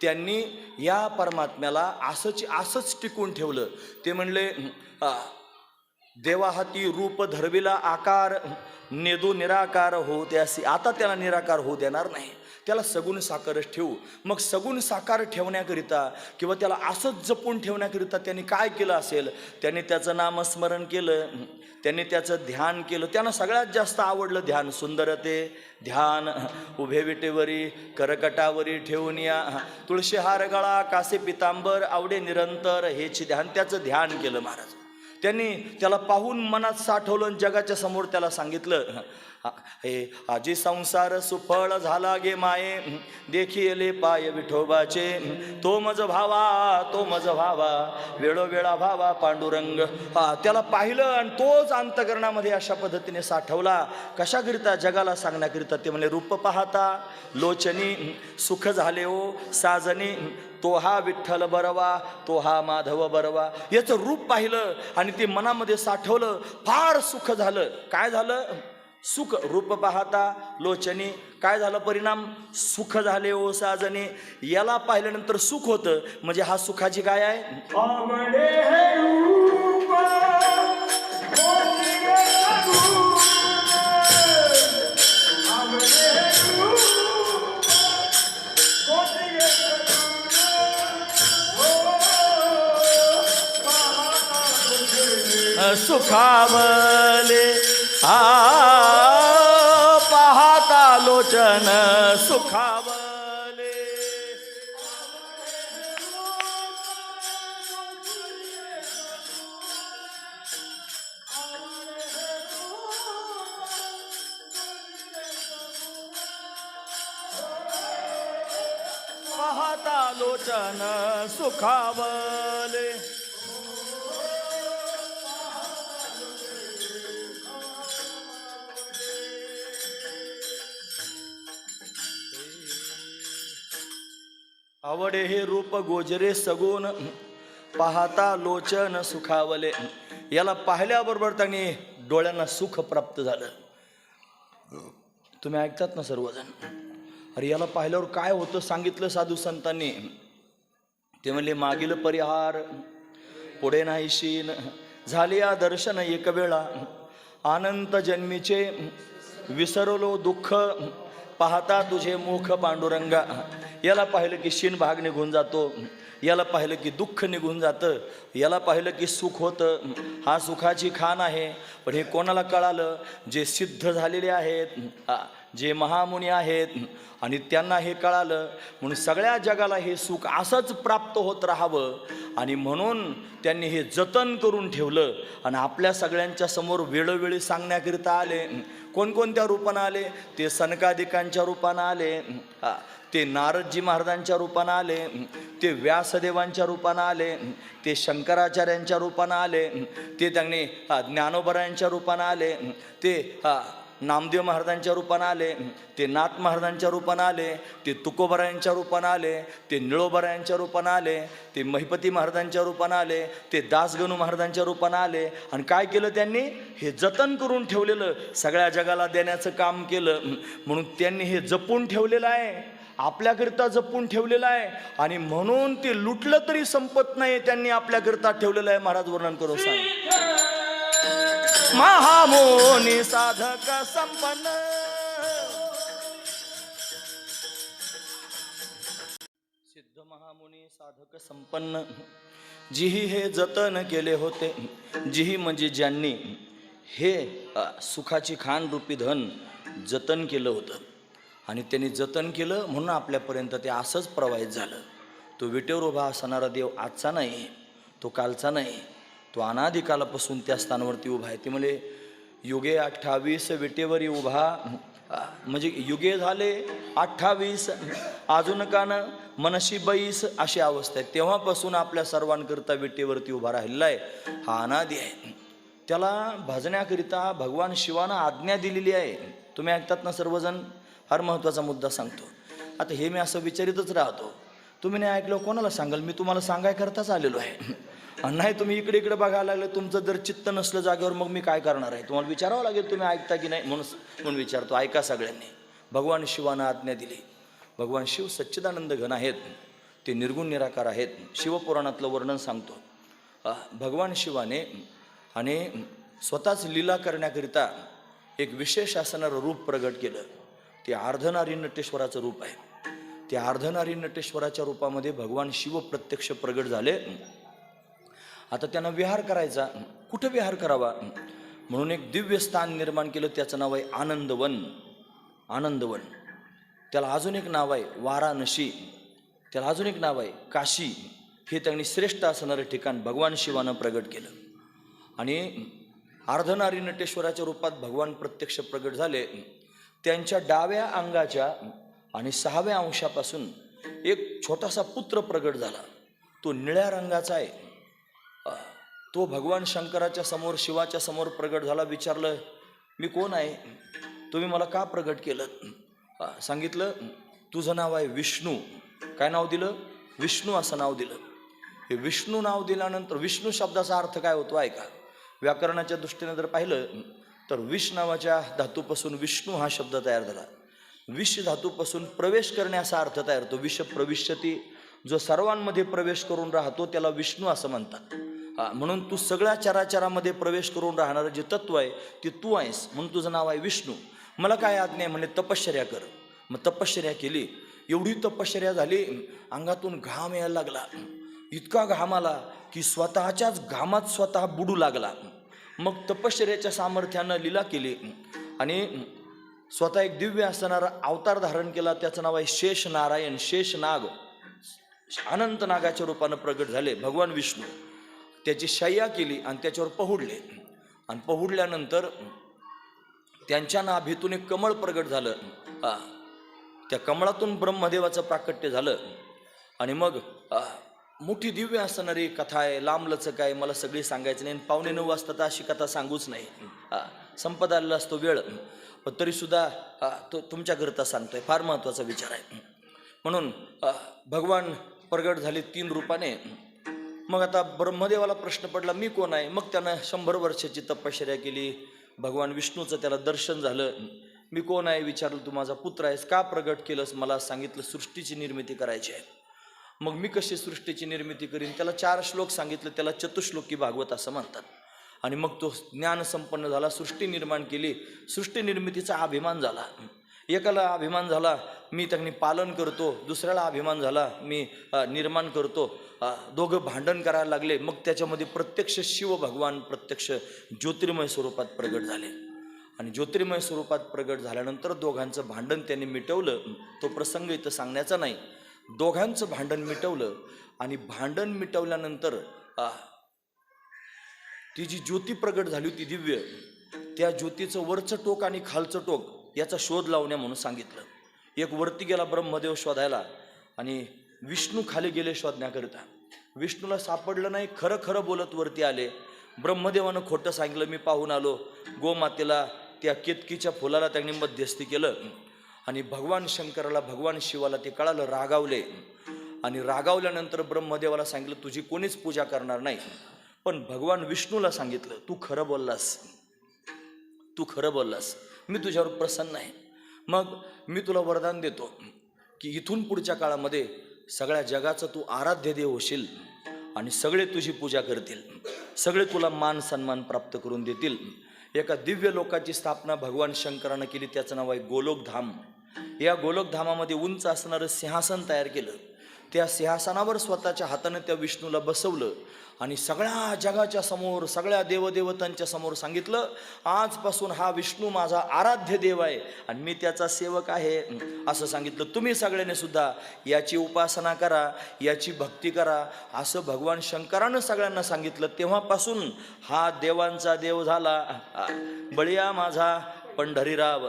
त्यांनी या परमात्म्याला असंच टिकून ठेवलं. ते म्हणले देवा हाती रूप धरविला आकार, नेदू निराकार हो त्यासी. आता त्याला निराकार होऊ देणार नाही, त्याला सगुण साकारच ठेवू. मग सगुण साकार ठेवण्याकरिता किंवा त्याला असंच जपून ठेवण्याकरिता त्यांनी काय केलं असेल? त्यांनी त्याचं नामस्मरण केलं, त्यांनी त्याचं ध्यान केलं. त्यांना सगळ्यात जास्त आवडलं ध्यान. सुंदरते ध्यान उभे विटेवरी करकटावरी ठेवून या, तुळशी हार गळा कासे पितांबर आवडे निरंतर हेच ध्यान. त्याचं ध्यान केलं महाराज. त्यांनी त्याला पाहून मनात साठवलं, जगाच्या समोर त्याला सांगितलं, हे आजी संसार सुफळ झाला गे माये, देखिले पाय विठोबाचे. तो मज भावा वेळोवेळा भावा पांडुरंग. त्याला पाहिलं आणि तोच अंतकरणामध्ये अशा पद्धतीने साठवला. कशाकरिता? जगाला सांगण्याकरिता. ते म्हणले रूप पाहता लोचनी सुख झाले ओ साजनी, तो हा विठ्ठल बरवा, तो हा माधव बरवा. याचं रूप पाहिलं आणि ते मनामध्ये साठवलं. फार सुख झालं. काय झालं? सुख. रूप पाहता लोचनी. काय झालं परिणाम? सुख झाले ओ साजने. याला पाहिल्यानंतर सुख होतं, म्हणजे हा सुखाची काय आहे? सुखावले पाहता लोचन सुखावले. पाहता लोचन सुखावले. आवडे हे रूप गोजरे सगुण, पाहता लोचन सुखावले. याला पाहिल्याबरोबर त्यांनी डोळ्यांना सुख प्राप्त झालं. तुम्ही ऐकतात ना सर्वजण? अरे याला पाहिल्यावर काय होतं सांगितलं साधू संतांनी. ते म्हणले मागील परिहार पुढे नाही शीन, झाले या दर्शन एक वेळा, अनंत जन्मीचे विसरलो दुःख, पाहता तुझे मुख पांडुरंगा. याला पाहिलं की शीन भाग निघून जातो, याला पाहिलं की दुःख निघून जातं, याला पाहिलं की सुख होतं. हा सुखाची खान आहे. पण हे कोणाला कळालं? जे सिद्ध झालेले आहेत, जे महामुनी आहेत, आणि त्यांना हे कळालं. म्हणून सगळ्या जगाला हे सुख असंच प्राप्त होत राहावं, आणि म्हणून त्यांनी हे जतन करून ठेवलं. आणि आपल्या सगळ्यांच्या समोर वेळोवेळी सांगण्याकरिता आले. कोणकोणत्या रूपानं आले? ते सनकादिकांच्या रूपानं आले, ते नारदजी महाराजांच्या रूपानं आले, ते व्यासदेवांच्या रूपानं आले, ते शंकराचार्यांच्या रूपानं आले, ते त्यांनी ज्ञानोबरायांच्या रूपानं आले, ते नामदेव महाराजांच्या रूपानं आले, ते नाथ महाराजांच्या रूपानं आले, ते तुकोबरायांच्या रूपानं आले, ते निळोबरायांच्या रूपानं आले, ते महिपती महाराजांच्या रूपानं आले, ते दासगणू महाराजांच्या रूपानं आले. आणि काय केलं त्यांनी? हे जतन करून ठेवलेलं, सगळ्या जगाला देण्याचं काम केलं. म्हणून त्यांनी हे जपून ठेवलेलं आहे, आपल्याकरिता जपून ठेवलेलं आहे. आणि म्हणून ते लुटलं तरी संपत नाही, त्यांनी आपल्याकरिता ठेवलेलं आहे. महाराज वर्णन करून सांग. महामोनी साधक संपन्न, सिद्ध महामुनी साधक संपन्न, जिही हे जतन केले होते. जिही म्हणजे ज्यांनी हे सुखाची खान रूपी धन जतन केलं होतं आणि त्यांनी जतन केलं म्हणून आपल्यापर्यंत ते असंच प्रवाहित झालं. तो विटेवर उभा असणारा देव आजचा नाही, तो कालचा नाही, तो अनादिकालापासून त्या स्थानावरती उभा आहे. ते म्हणजे युगे 28 विटेवरी उभा, म्हणजे युगे झाले 28 अजून कान मनशी 22 अशी अवस्था आहे. तेव्हापासून आपल्या सर्वांकरिता विटेवरती उभा राहिलेला आहे. हा अनादी आहे. त्याला भजण्याकरिता भगवान शिवानं आज्ञा दिलेली आहे. तुम्ही ऐकतात ना सर्वजण. फार महत्त्वाचा मुद्दा सांगतो. आता हे मी असं विचारितच राहतो, तुम्ही नाही ऐकलं कोणाला सांगाल? मी तुम्हाला सांगायकरताच आलेलो आहे. आणि नाही तुम्ही इकडे इकडे बघायला लागलं, तुमचं जर चित्त नसलं जागेवर, मग मी काय करणार आहे? तुम्हाला विचारावं लागेल तुम्ही ऐकता की नाही, म्हणून विचारतो. ऐका सगळ्यांनी. भगवान शिवानं आज्ञा दिली. भगवान शिव सच्चिदानंद घन आहेत, ते निर्गुण निराकार आहेत. शिवपुराणातलं वर्णन सांगतो. भगवान शिवाने आणि स्वतःच लीला करण्याकरिता एक विशेष असणारं रूप प्रगट केलं. ते अर्धनारी नटेश्वराचं रूप आहे. त्या अर्धनारी नटेश्वराच्या रूपामध्ये भगवान शिव प्रत्यक्ष प्रगट झाले. आता त्यांना विहार करायचा, कुठं विहार करावा म्हणून एक दिव्य स्थान निर्माण केलं. त्याचं नाव आहे आनंदवन. आनंदवन. त्याला अजून एक नाव आहे वाराणसी. त्याला अजून एक नाव आहे काशी. हे त्यांनी श्रेष्ठ असणारं ठिकाण भगवान शिवानं प्रगट केलं. आणि अर्धनारी नटेश्वराच्या रूपात भगवान प्रत्यक्ष प्रगट झाले. त्यांच्या डाव्या अंगाच्या आणि 6व्या अंशापासून एक छोटासा पुत्र प्रगट झाला. तो निळ्या रंगाचा आहे. तो भगवान शंकराच्या समोर, शिवाच्या समोर प्रगट झाला. विचारलं, मी कोण आहे? तुम्ही मला का प्रगट केलं? सांगितलं, तुझं नाव आहे विष्णू. काय नाव दिलं? विष्णू असं नाव दिलं. हे विष्णू नाव दिल्यानंतर विष्णू शब्दाचा अर्थ काय होतो ऐका. व्याकरणाच्या दृष्टीने जर पाहिलं तर विष नावाच्या धातूपासून विष्णू हा शब्द तयार झाला. विष धातूपासून प्रवेश करणे असा अर्थ तयार होतो. विष प्रविष्यती, जो सर्वांमध्ये प्रवेश करून राहतो त्याला विष्णू असं म्हणतात. म्हणून तू सगळ्या चराचरामध्ये प्रवेश करून राहणारं जे तत्व आहे ते तू आहेस, म्हणून तुझं नाव आहे विष्णू. मला काय आज्ञा आहे? म्हणले तपश्चर्या कर. मग तपश्चर्या केली. एवढी तपश्चर्या झाली, अंगातून घाम यायला लागला. इतका घाम आला की स्वतःच्याच घामात स्वतः बुडू लागला. मग तपश्चर्याच्या सामर्थ्यानं लीला केली आणि स्वतः एक दिव्य असणारा अवतार धारण केला. त्याचं नाव आहे शेष नारायण. शेष नाग, अनंत नागाच्या रूपानं प्रगट झाले भगवान विष्णू. त्याची शय्या केली आणि त्याच्यावर पहुडले. आणि पहुडल्यानंतर त्यांच्या नाभीतून एक कमळ प्रगट झालं. त्या कमळातून ब्रह्मदेवाचं प्राकट्य झालं. आणि मग मोठी दिव्य असणारी कथा आहे. लांबलचक आहे, मला सगळी सांगायचं नाही. 8:45 वाजता तर अशी कथा सांगूच नाही. संपत आलेला असतो वेळ, पण तरीसुद्धा तो तुमच्याकरता सांगतोय. फार महत्त्वाचा विचार आहे. म्हणून भगवान प्रगट झाले 3 रूपाने. मग आता ब्रह्मदेवाला प्रश्न पडला, मी कोण आहे? मग त्यानं 100 वर्षाची तपश्चर्या केली. भगवान विष्णूचं त्याला दर्शन झालं. मी कोण आहे विचारलं. तू माझा पुत्र आहेस. का प्रगट केलंस? मला सांगितलं सृष्टीची निर्मिती करायची आहे. मग मी कशी सृष्टीची निर्मिती करीन? त्याला 4 श्लोक सांगितलं. त्याला चतुश्लोकी भागवत असं म्हणतात. आणि मग तो ज्ञान संपन्न झाला. सृष्टी निर्माण केली. सृष्टी निर्मितीचा अभिमान झाला. एकाला अभिमान झाला मी त्यांनी पालन करतो, दुसऱ्याला अभिमान झाला मी निर्माण करतो. दोघं भांडण करायला लागले. मग त्याच्यामध्ये प्रत्यक्ष शिव भगवान प्रत्यक्ष ज्योतिर्मय स्वरूपात प्रगट झाले. आणि ज्योतिर्मय स्वरूपात प्रगट झाल्यानंतर दोघांचं भांडण त्यांनी मिटवलं. तो प्रसंग इथं सांगण्याचा नाही. दोघांचं भांडण मिटवलं. आणि भांडण मिटवल्यानंतर ती जी ज्योती प्रगट झाली होती दिव्य, त्या ज्योतीचं वरचं टोक आणि खालचं टोक याचा शोध लावण्या म्हणून सांगितलं. एक वरती गेला ब्रह्मदेव शोधायला आणि विष्णू खाली गेले शोधण्याकरिता. विष्णूला सापडलं नाही. खरं खरं बोलत वरती आले. ब्रह्मदेवानं खोटं सांगितलं, मी पाहून आलो. गोमातेला त्या केतकीच्या फुलाला त्यांनी मध्यस्थी केलं. आणि भगवान शंकराला, भगवान शिवाला ते कळालं, रागावले. आणि रागावल्यानंतर ब्रह्मदेवाला सांगितलं तुझी कोणीच पूजा करणार नाही. पण भगवान विष्णूला सांगितलं तू खरं बोललास, तू खरं बोललास, मी तुझ्यावर प्रसन्न आहे. मग मी तुला वरदान देतो की इथून पुढच्या काळामध्ये सगळ्या जगाचं तू आराध्य देव होशील आणि सगळे तुझी पूजा करतील, सगळे तुला मान सन्मान प्राप्त करून देतील. एका दिव्य लोकाची स्थापना भगवान शंकरानं केली. त्याचं नाव आहे गोलोकधाम. या गोलोकधामामध्ये उंच असणारं सिंहासन तयार केलं. त्या सिंहासनावर स्वतःच्या हाताने त्या विष्णूला बसवलं आणि सगळ्या जगाच्या समोर, सगळ्या देवदेवतांच्या समोर सांगितलं, आजपासून हा विष्णू माझा आराध्य देव आहे आणि मी त्याचा सेवक आहे असं सांगितलं. तुम्ही सगळ्यांनी सुद्धा याची उपासना करा, याची भक्ती करा असं भगवान शंकरानं सगळ्यांना सांगितलं. तेव्हापासून हा देवांचा देव झाला. बळीया माझा पंढरीराव,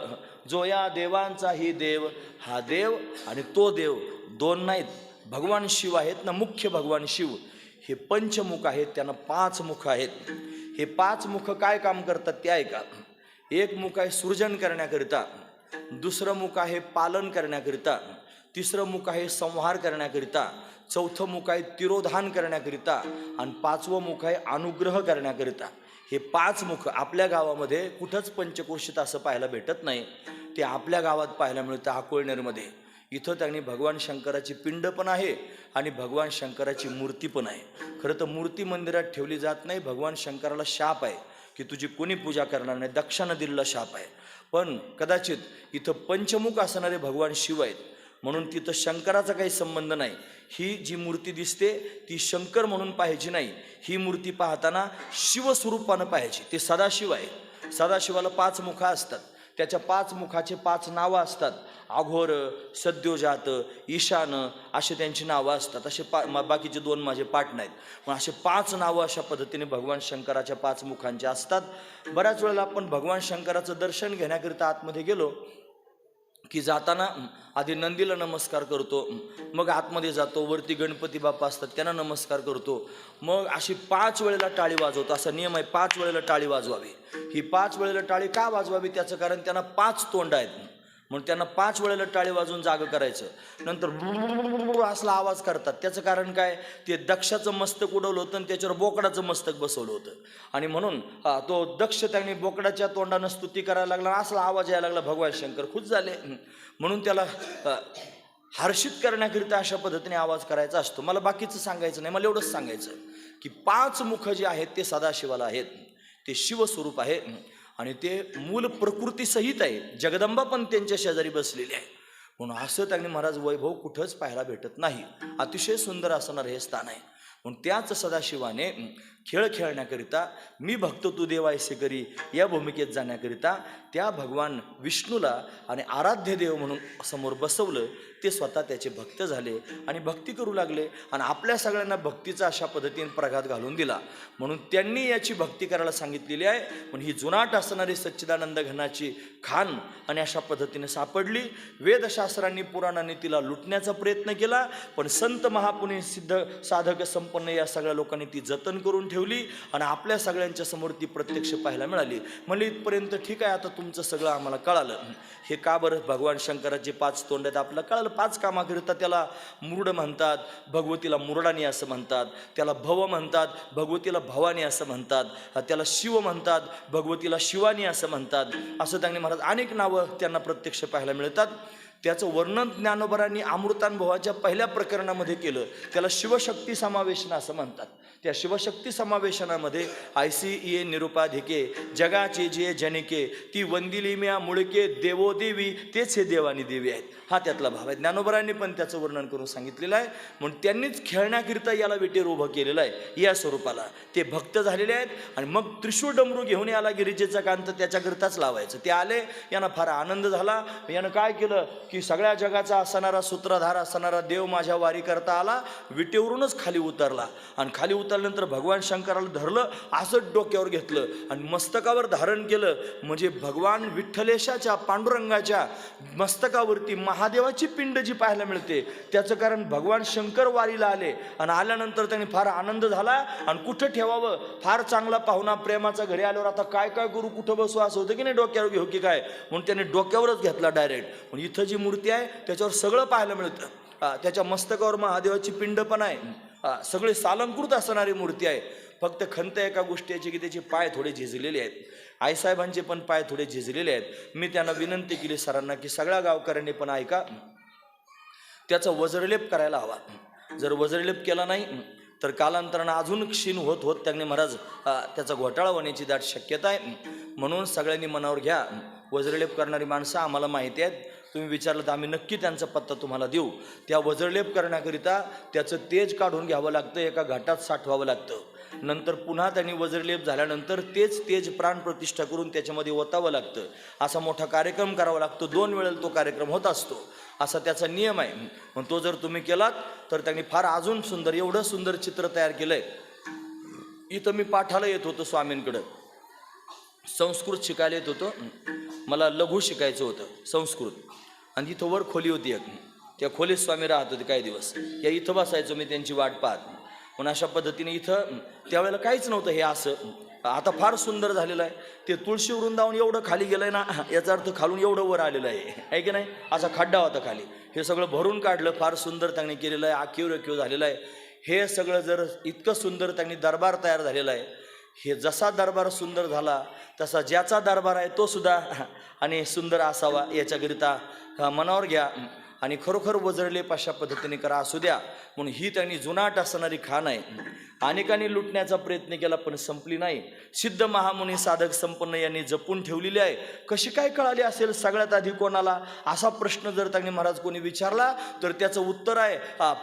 जो या देवांचाही देव. हा देव आणि तो देव दोन नाहीत, भगवान शिव आहेत ना, मुख्य भगवान शिव हे पंचमुख आहेत, त्यांना 5 मुख आहेत. हे 5 मुख काय काम करतात ते ऐका. एक मुख आहे सृजन करण्याकरिता, दुसरं मुख आहे पालन करण्याकरिता, तिसरं मुख आहे संहार करण्याकरिता, चौथं मुख आहे तिरोधान करण्याकरिता आणि 5वं मुख आहे अनुग्रह करण्याकरिता. हे 5 मुख आपल्या गावामध्ये कुठंच पंचक्रोशीत असं पाहायला भेटत नाही. ते आपल्या गावात पाहायला मिळतं अकोळनेरमध्ये. इथं त्यांनी भगवान शंकराची पिंड पण आहे आणि भगवान शंकराची मूर्ती पण आहे. खरं तर मूर्ती मंदिरात ठेवली जात नाही. भगवान शंकराला शाप आहे की तुझी कोणी पूजा करणार नाही, दक्षानं दिलेला शाप आहे. पण कदाचित इथं पंचमुख असणारे भगवान शिव आहेत म्हणून तिथं शंकराचा काही संबंध नाही. ही जी मूर्ती दिसते ती शंकर म्हणून पाहायची नाही. ही मूर्ती पाहताना शिवस्वरूपानं पाहायची. ते सदाशिव आहे. सदाशिवाला 5 मुखं असतात. त्याच्या 5 मुखाचे 5 नावं असतात. अघोर, सद्योजात, ईशान असे त्यांची नावं असतात. असे बाकीचे 2 माझे पाठ नाहीत, पण असे 5 नावं अशा पद्धतीने भगवान शंकराच्या 5 मुखांचे असतात. बऱ्याच वेळेला आपण भगवान शंकराचं दर्शन घेण्याकरिता आतमध्ये गेलो की जाताना आधी नंदीला नमस्कार करतो, मग आतमध्ये जातो, वरती गणपती बाप्पा असतात त्यांना नमस्कार करतो, मग अशी 5 वेळेला टाळी वाजवतो. असा नियम आहे, 5 वेळेला टाळी वाजवावी. ही 5 वेळेला टाळी का वाजवावी? त्याचं कारण त्यांना 5 तोंड आहेत म्हणून त्यांना 5 वेळेला टाळी वाजवून जागं करायचं. नंतर असला आवाज करतात. त्याचं कारण काय? ते दक्षाचं मस्तक उडवलं होतं आणि त्याच्यावर बोकडाचं मस्तक बसवलं होतं आणि म्हणून तो दक्ष त्यांनी बोकडाच्या तोंडानं स्तुती करायला लागला, असला आवाज यायला लागला. भगवान शंकर खुश झाले म्हणून त्याला हर्षित करण्याकरिता अशा पद्धतीने आवाज करायचा असतो. मला बाकीचं सांगायचं नाही, मला एवढंच सांगायचं की 5 मुख जे आहेत ते सदाशिवाला आहेत. ते शिवस्वरूप आहे आणि ते मूल प्रकृतीसहित आहे. जगदंबा पण त्यांच्या शेजारी बसलेली आहे. म्हणून असं त्यांनी महाराज वैभव कुठंच पाहायला भेटत नाही. अतिशय सुंदर असणारं हे स्थान आहे. म्हणून त्याच सदाशिवाने खेळ खेळण्याकरिता मी भक्त तू देवायसे करी या भूमिकेत जाण्याकरिता त्या भगवान विष्णूला आणि आराध्य देव म्हणून समोर बसवलं. ते स्वतः त्याचे भक्त झाले आणि भक्ती करू लागले आणि आपल्या सगळ्यांना भक्तीचा अशा पद्धतीने प्रघात घालून दिला. म्हणून त्यांनी याची भक्ती करायला सांगितलेली आहे. पण ही जुनाट असणारी सच्चिदानंद घनाची खान आणि अशा पद्धतीने सापडली. वेदशास्त्रांनी पुराणांनी तिला लुटण्याचा प्रयत्न केला, पण संत महापुनी सिद्ध साधक संपन्न या सगळ्या लोकांनी ती जतन करून ठेवली आणि आपल्या सगळ्यांच्या समोर ती प्रत्यक्ष पाहायला मिळाली. म्हणजे इथपर्यंत ठीक आहे, आता तुमचं सगळं आम्हाला कळालं. हे का बरं? भगवान शंकराचे 5 तोंड आहेत आपल्याला कळालं. 5 कामाकरिता त्याला मुरुड म्हणतात, भगवतीला मुरडानी असं म्हणतात, त्याला भव म्हणतात, भगवतीला भवानी असं म्हणतात, त्याला शिव म्हणतात, भगवतीला शिवानी असं म्हणतात. असं त्यांनी महाराज अनेक नावं त्यांना प्रत्यक्ष पाहायला मिळतात. त्याचं वर्णन ज्ञानोबरांनी अमृतानुभवाच्या पहिल्या प्रकरणामध्ये केलं. त्याला शिवशक्ती समावेशन असं म्हणतात. त्या शिवशक्ती समावेशनामध्ये ICEA निरुपाधिके जगाचे जे जनिके ती वंदिली म्या मुळके देवो देवी तेच हे देवानी देवी आहेत. हा त्यातला भाव आहे. ज्ञानोबरांनी पण त्याचं वर्णन करून सांगितलेलं आहे. म्हणून त्यांनीच खेळण्याकरिता याला विटेर उभं केलेलं आहे. या स्वरूपाला ते भक्त झालेले आहेत आणि मग त्रिशूळ डमरू घेऊन याला गिरिजेचा कांत त्याच्याकरिताच लावायचं. ते आले, यांना फार आनंद झाला. यानं काय केलं की सगळ्या जगाचा असणारा सूत्रधार असणारा देव माझ्या वारी करता आला, विटेवरूनच खाली उतरला आणि खाली उतरल्यानंतर भगवान शंकराला धरलं, असंच डोक्यावर घेतलं आणि मस्तकावर धारण केलं. म्हणजे भगवान विठ्ठलेशाच्या पांडुरंगाच्या मस्तकावरती महादेवाची पिंड जी पाहायला मिळते त्याचं कारण भगवान शंकर वारीला आले आणि आल्यानंतर त्यांनी फार आनंद झाला आणि कुठं ठेवावं, फार चांगला पाहुणा प्रेमाचा घरी आल्यावर आता काय काय करू, कुठं बसू असं होतं की नाही, डोक्यावर घेऊ की काय, म्हणून त्याने डोक्यावरच घेतला डायरेक्ट. म्हणून इथं जी मूर्ती आहे त्याच्यावर सगळं पाहायला मिळतं. त्याच्या मस्तकावर महादेवाची पिंड पण आहे. सगळे सालंकृत असणारी मूर्ती आहे. फक्त खंत एका गोष्टीची की त्याचे पाय थोडे झिजलेले आहेत. आईसाहेबांचे पण पाय थोडे झिजलेले आहेत. मी त्यांना विनंती केली सरांना की सगळ्या गावकऱ्यांनी पण ऐका, त्याचा वज्रलेप करायला हवा. जर वज्रलेप केला नाही तर कालांतरानं अजून क्षीण होत होत त्यांनी महाराज त्याचा घोटाळा होण्याची दाट शक्यता आहे. म्हणून सगळ्यांनी मनावर घ्या वज्रलेप करणारी माणसं आम्हाला माहिती आहेत, तुम्ही विचारलं तर आम्ही नक्की त्यांचा पत्ता तुम्हाला देऊ. त्या वज्रलेप करण्याकरिता त्याचं तेज काढून घ्यावं लागतं, एका घाटात साठवावं लागतं. नंतर पुन्हा त्यांनी वज्रलेप झाल्यानंतर तेच तेज प्राणप्रतिष्ठा करून त्याच्यामध्ये ओतावं लागतं. असा मोठा कार्यक्रम करावा लागतो. 2 वेळेला तो कार्यक्रम होत असतो, असा त्याचा नियम आहे. पण तो जर तुम्ही केलात तर त्यांनी फार अजून सुंदर, एवढं सुंदर चित्र तयार केलंय. इथं मी पाठाला येत होतो स्वामींकडं, संस्कृत शिकायला येत होतो. मला लघु शिकायचं होतं संस्कृत. आणि इथं वर खोली होती एक, त्या खोलीत स्वामी राहत होते काही दिवस. या इथं बसायचो मी त्यांची वाट पाहत. पण अशा पद्धतीने इथं त्यावेळेला काहीच नव्हतं हे असं. आता फार सुंदर झालेलं आहे. ते तुळशी वृंदावन एवढं खाली गेलंय ना, याचा अर्थ खालून एवढं वर आलेलं आहे की नाही. असा खड्डा होता खाली, हे सगळं भरून काढलं. फार सुंदर त्यांनी केलेलं आहे, आखीव रेखीव झालेलं आहे. हे सगळं जर इतकं सुंदर त्यांनी दरबार तयार झालेला आहे. हे जसा दरबार सुंदर झाला तसा ज्याचा दरबार आहे तो सुद्धा आणि सुंदर असावा याच्याकरिता मनावर घ्या. आणि खरोखर वज्रलेप अशा पद्धतीने करा, असू द्या. म्हणून ही त्यांनी जुनाट असणारी खाण आहे. अनेकांनी लुटण्याचा प्रयत्न केला पण संपली नाही. सिद्ध महामुनी साधक संपन्न यांनी जपून ठेवलेली आहे. कशी काय कळाली असेल सगळ्यात आधी कोणाला, असा प्रश्न जर त्यांनी महाराज कोणी विचारला तर त्याचं उत्तर आहे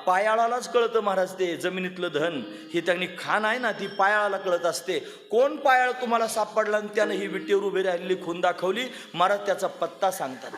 पायाळालाच कळतं महाराज. ते जमिनीतलं धन ही त्यांनी खाण आहे ना, ती पायाळाला कळत असते. कोण पायाळ तुम्हाला सापडला आणि त्यानं ही विटेवर उभी राहिलेली खून दाखवली, महाराज त्याचा पत्ता सांगतात.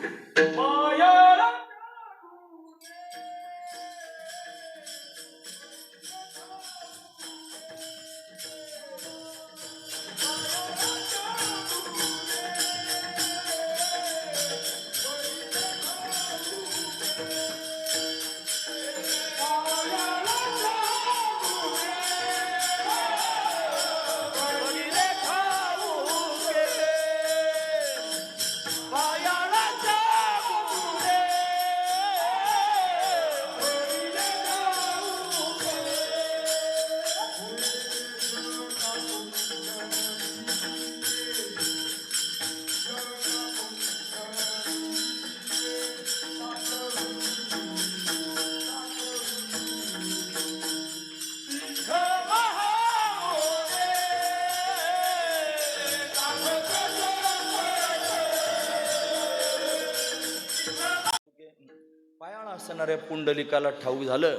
पायाळा असणाऱ्या पुंडलिकाला ठाऊक झालं.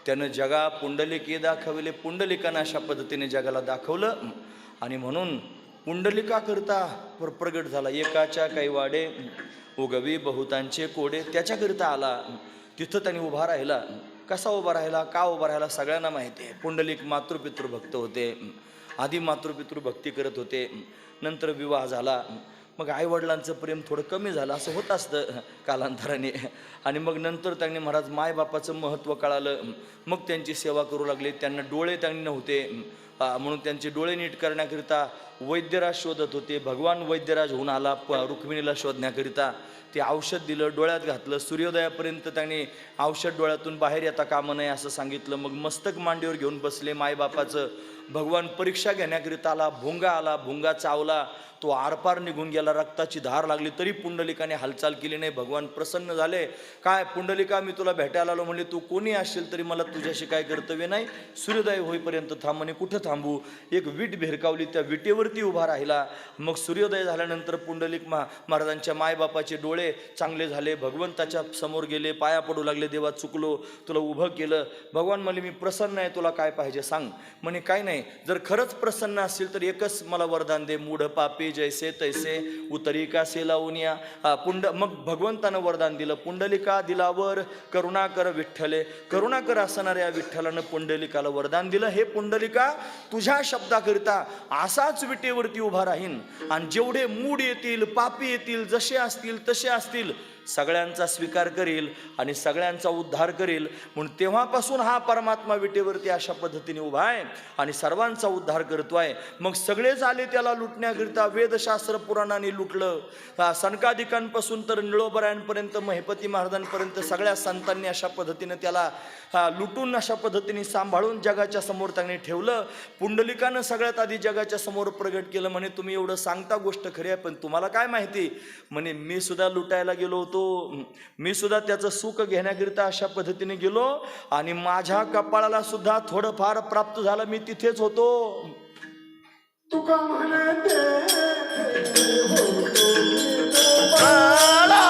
त्यानं जगा पुंडलिके दाखवले, पुंडलिकानं अशा पद्धतीने जगाला दाखवलं. आणि म्हणून पुंडलिकाकरिता प्रगट झाला. एकाच्या काही वाडे उगवी बहुतांचे कोडे, त्याच्याकरिता आला. तिथं त्यांनी उभा राहिला. कसा उभा राहिला, का उभा राहिला सगळ्यांना माहिती आहे. पुंडलिक मातृपितृ भक्त होते. आधी मातृपितृ भक्ती करत होते. नंतर विवाह झाला. मग आईवडिलांचं प्रेम थोडं कमी झालं, असं होत असतं कालांतराने. आणि मग नंतर त्यांनी महाराज मायबापाचं महत्त्व कळालं. मग त्यांची सेवा करू लागले. त्यांना डोळे त्यांनी नव्हते, म्हणून त्यांचे डोळे नीट करण्याकरिता वैद्यराज शोधत होते. भगवान वैद्यराज होऊन आला रुक्मिणीला शोधण्याकरिता. ते औषध दिलं, डोळ्यात घातलं. सूर्योदयापर्यंत त्यांनी औषध डोळ्यातून बाहेर येता कामा नये असं सांगितलं. मग मस्तक मांडीवर घेऊन बसले मायबापाचं. भगवान परीक्षा घेण्याकरिता आला. भुंगा आला, भुंगा चावला, तो आरपार निघून गेला. रक्ताची धार लागली तरी पुंडलिकाने हालचाल केली नाही. भगवान प्रसन्न झाले. काय पुंडलिका, मी तुला भेटायला आलो म्हणले, तू कोणी असशील तरी मला तुझ्याशी काय कर्तव्य नाही. सूर्योदय होईपर्यंत थांब. म्हणे कुठं थांबू. एक वीट भिरकावली, त्या विटेवरती उभा राहिला. मग सूर्योदय झाल्यानंतर पुंडलिक महाराजांच्या मायबापाचे डोळे चांगले झाले. भगवंताच्या समोर गेले, पाया पडू लागले. देवा चुकलो, तुला उभं केलं. भगवान म्हणले मी प्रसन्न आहे, तुला काय पाहिजे सांग. म्हणे काय नाही, जर खरंच प्रसन्न असेल तर एकच मला वरदान दे. मूढ पापी जैसे तैसे उतरी का सेलावूनिया. मग भगवंतानं वरदान दिलं. पुंडलिका दिलावर करुणा कर विठ्ठले. करुणा कर असणाऱ्या विठ्ठलानं पुंडलिकाला वरदान दिलं. हे पुंडलिका, तुझ्या शब्दाकरिता असाच विटेवरती उभा राहीन आणि जेवढे मूढ येतील, पापी येतील, जसे असतील तसे असतील, सगळ्यांचा स्वीकार करेल आणि सगळ्यांचा उद्धार करेल. म्हणून तेव्हापासून हा परमात्मा विटेवरती अशा पद्धतीने उभा आहे आणि सर्वांचा उद्धार करतोय. मग सगळेच आले त्याला लुटण्याकरिता. वेदशास्त्र पुराणाने लुटलं. सनकादिकांपासून तर निळोबरायांपर्यंत, महेपती महाराजांपर्यंत सगळ्या संतांनी अशा पद्धतीने त्याला लुटून अशा पद्धतीने सांभाळून जगाच्या समोर त्यांनी ठेवलं. पुंडलिकानं सगळ्यात आधी जगाच्या समोर प्रगट केलं. म्हणे तुम्ही एवढं सांगता गोष्ट खरी आहे, पण तुम्हाला काय माहिती. म्हणे मी सुद्धा लुटायला गेलो होतो. मी सुद्धा त्याचं सुख घेण्याकरिता अशा पद्धतीने गेलो आणि माझ्या कपाळाला सुद्धा थोडंफार प्राप्त झालं. मी तिथेच होतो. तुका म्हणते दुबळा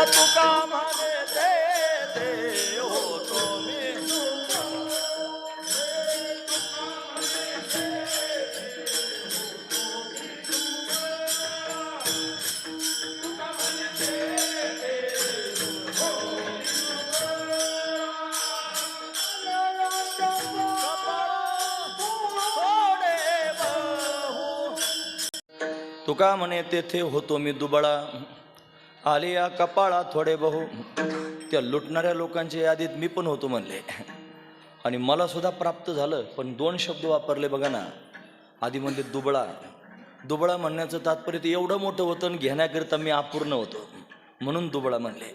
तुका म्हणे ते होतो मी तुका म्हणे तेथे होतो मी दुबळा आले या कपाळा थोडे बहु. त्या लुटणाऱ्या लोकांच्या यादीत मी पण होतो म्हणले आणि मला सुद्धा प्राप्त झालं. पण 2 शब्द वापरले बघा ना. आधी म्हणले दुबळा. दुबळा म्हणण्याचं तात्पर्य ते एवढं मोठं होतं आणि घेण्याकरिता मी अपूर्ण होतो म्हणून दुबळा म्हणले.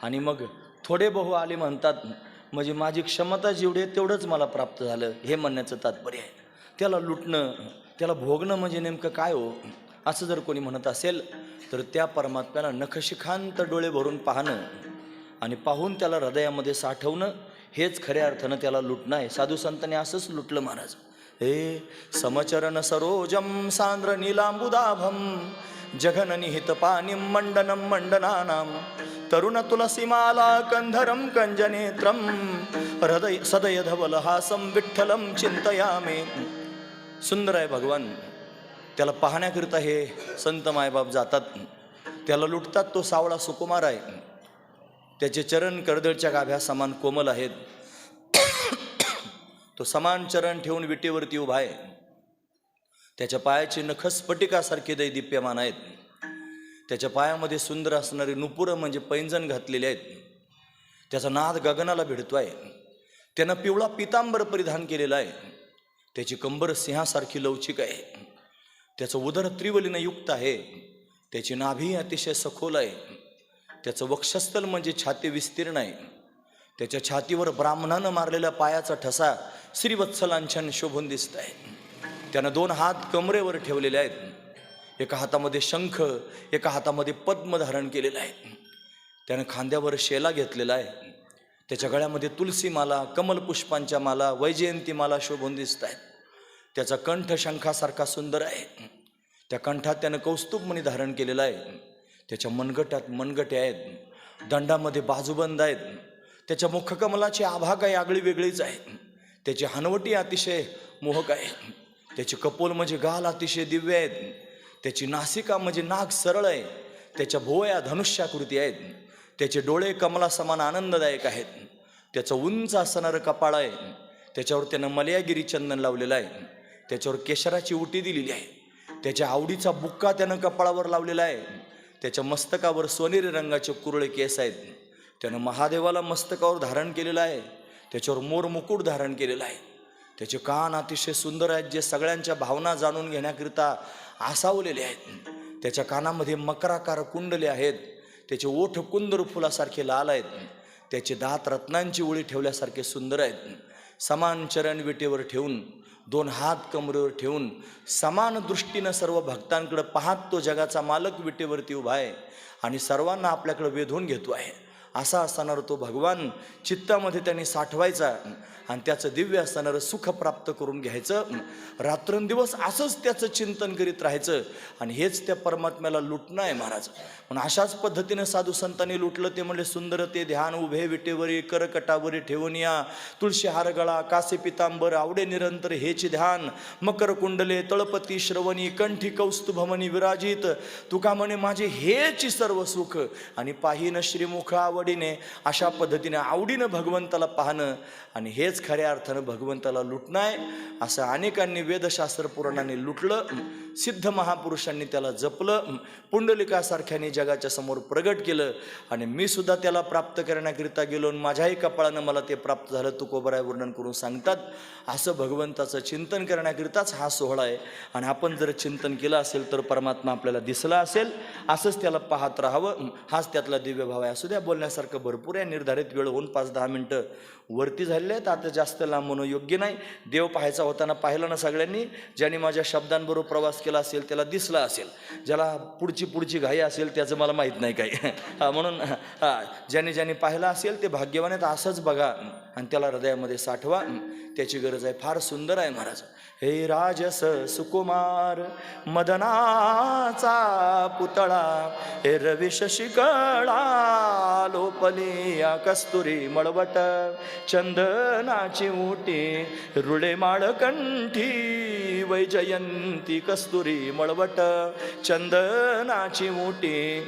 आणि मग थोडे बहु आले म्हणतात म्हणजे माझी क्षमता जेवढी आहे तेवढंच मला प्राप्त झालं हे म्हणण्याचं तात्पर्य आहे. त्याला लुटणं, त्याला भोगणं म्हणजे नेमकं काय हो, असं जर कोणी म्हणत असेल तर त्या परमात्म्याला नखशिखांत डोळे भरून पाहणं आणि पाहून त्याला हृदयामध्ये साठवणं हेच खऱ्या अर्थानं त्याला लुटणं आहे. साधू संतांनी असंच लुटलं महाराज. हे समचरण सरोजम सांद्र नीलांबुदाभम जघन निहित पानिम मंडनम मंडनानाम तरुण तुलसीमाला कंधरम कंजनेत्रम हृदय सदय धवलहासम विठ्ठलम चिंतयामे. सुंदर आहे भगवान. त्याला पाहण्याकरिता हे संत मायबाप जातात, त्याला लुटतात. तो सावळा सुकुमार आहे. त्याचे चरण कर्दळच्या गाभ्या समान कोमल आहेत. तो समान चरण ठेवून विटेवरती उभा आहे. त्याच्या पायाची नख स्फटिकासारखे दैदिप्यमान आहेत. त्याच्या पायामध्ये सुंदर असणारे नुपुरं म्हणजे पैंजण घातलेले आहेत. त्याचा नाद गगनाला भिडतोय. त्यानं पिवळा पितांबर परिधान केलेला आहे. त्याची कंबर सिंहासारखी लवचिक आहे. त्याचं उदर त्रिवलीनं युक्त आहे. त्याची नाभी अतिशय सखोल आहे. त्याचं वक्षस्थल म्हणजे छाती विस्तीर्ण आहे. त्याच्या छातीवर ब्राह्मणानं मारलेल्या पायाचा ठसा श्रीवत्सलांछन शोभून दिसत आहे. त्यानं 2 हात कमरेवर ठेवलेले आहेत. एका हातामध्ये शंख, एका हातामध्ये पद्म धारण केलेलं आहे. त्यानं खांद्यावर शेला घेतलेला आहे. त्याच्या गळ्यामध्ये तुलसी माला, कमलपुष्पांच्या माला, वैजयंती माला शोभून दिसत आहेत. त्याचा कंठ शंखासारखा सुंदर आहे. त्या कंठात त्यानं कौस्तुभमणी धारण केलेला आहे. त्याच्या मनगटात मनगटे आहेत. दंडामध्ये बाजूबंद आहेत. त्याच्या मुखकमलाची आभा काही आगळी वेगळीच आहे. त्याची हनवटी अतिशय मोहक आहे. त्याची कपोल म्हणजे गाल अतिशय दिव्य आहेत. त्याची नासिका म्हणजे नाक सरळ आहे. त्याच्या भुवया धनुष्याकृती आहेत. त्याचे डोळे कमला समान आनंददायक आहेत. त्याचं उंच असणारं कपाळ आहे. त्याच्यावर त्यानं मलयागिरी चंदन लावलेलं आहे. त्याच्यावर केशराची उटी दिलेली आहे. त्याच्या आवडीचा बुक्का त्यानं कपाळावर लावलेला आहे. त्याच्या मस्तकावर सोनेरी रंगाचे कुरळे केस आहेत. त्यानं महादेवाला मस्तकावर धारण केलेलं आहे. त्याच्यावर मोर मुकुट धारण केलेला आहे. त्याचे कान अतिशय सुंदर आहेत, जे सगळ्यांच्या भावना जाणून घेण्याकरिता आसावलेले आहेत. त्याच्या कानामध्ये मकराकार कुंडले आहेत. त्याचे ओठ कुंदर फुलासारखे लाल आहेत. त्याचे दात रत्नांची ओळी ठेवल्यासारखे सुंदर आहेत. समान चरण विटेवर ठेवून 2 हात कमरेवर ठेवून समान दृष्टीनं सर्व भक्तांकडे पाहत तो जगाचा मालक विटेवरती उभा आहे आणि सर्वांना आपल्याकडे वेधून घेतो आहे. असा असणारा तो भगवान चित्तामध्ये त्यांनी साठवायचा आणि त्याचं दिव्य असणारं सुख प्राप्त करून घ्यायचं. रात्रंदिवस असंच त्याचं चिंतन करीत राहायचं आणि हेच त्या परमात्म्याला लुटणं आहे महाराज. पण अशाच पद्धतीनं साधू संतांनी लुटलं. ते म्हणले सुंदर ते ध्यान उभे विटेवरी करकटावरी ठेवून या तुळशी हारगळा कासे पितांबर आवडे निरंतर हेची ध्यान मकर कुंडले तळपती श्रवणी कंठी कौस्तुभमणी विराजित तुका म्हणे माझे हेची सर्व सुख आणि पाहिन श्रीमुख आवडीने. अशा पद्धतीने आवडीनं भगवंताला पाहणं आणि हेच खऱ्या अर्थानं भगवंताला लुटणं आहे. असं अनेकांनी वेदशास्त्र पुराणांनी लुटलं. सिद्ध महापुरुषांनी त्याला जपलं. पुंडलिकासारख्याने जगाच्या समोर प्रगट केलं आणि मी सुद्धा त्याला प्राप्त करण्याकरिता गेलो आणि माझ्याही कपाळानं मला ते प्राप्त झालं. तुकोबराय वर्णन करून सांगतात. असं भगवंताचं चिंतन करण्याकरिताच हा सोहळा आहे आणि आपण जर चिंतन केलं असेल तर परमात्मा आपल्याला दिसला असेल. असंच त्याला पाहत राहावं. हाच त्यातला दिव्य भाव आहे. असू द्या बोलण्यासाठी बघण्यासारखं भरपूर आहे. निर्धारित वेळ होऊन 5-10 मिनटं वरती झालेले आहेत. आता जास्त लांब म्हणणं योग्य नाही. देव पाहायचा होताना पाहिलं ना सगळ्यांनी. ज्यांनी माझ्या शब्दांबरोबर प्रवास केला असेल त्याला दिसला असेल, ज्याला पुढची घाई असेल त्याचं मला माहीत नाही काही. म्हणून ज्यांनी पाहिलं असेल ते भाग्यवान आहेत. असंच बघा आणि त्याला हृदयामध्ये साठवा, त्याची गरज आहे. फार सुंदर आहे महाराज. हे राजस सुकुमार मदनाचा पुतळा, हे रविश शिकळा लोपली या कस्तुरी मळवट, चंदनाची उटी रुळे माळकंठी, वैजयंती कस्तुरी मळवट, चंदनाची उटी.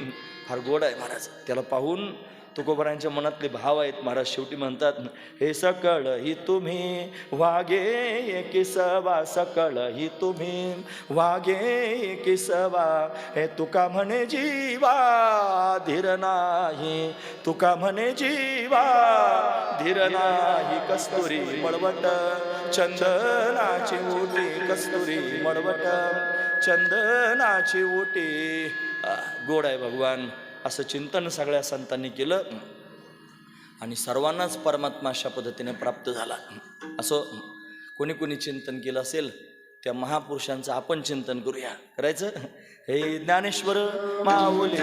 फार गोड आहे महाराज. त्याला पाहून तुकोबारांच्या मनातले भाव आहेत. महाराज शेवटी म्हणतात, हे सकळ ही तुम्ही वागे किसवा, सकळ ही तुम्ही वागे किसवा, हे तुका म्हणे जीवा धीर नाही, तुका म्हणे जीवा धीर नाही, कस्तुरी मळवट चंदनाची ओटी, कस्तुरी मळवट चंदनाची ओटी. गोड आहे भगवान. असं चिंतन सगळ्या संतांनी केलं आणि सर्वांनाच परमात्मा अशा पद्धतीने प्राप्त झाला. असं कोणी चिंतन केलं असेल त्या महापुरुषांचं आपण चिंतन करूया. करायचं. हे ज्ञानेश्वर माऊली,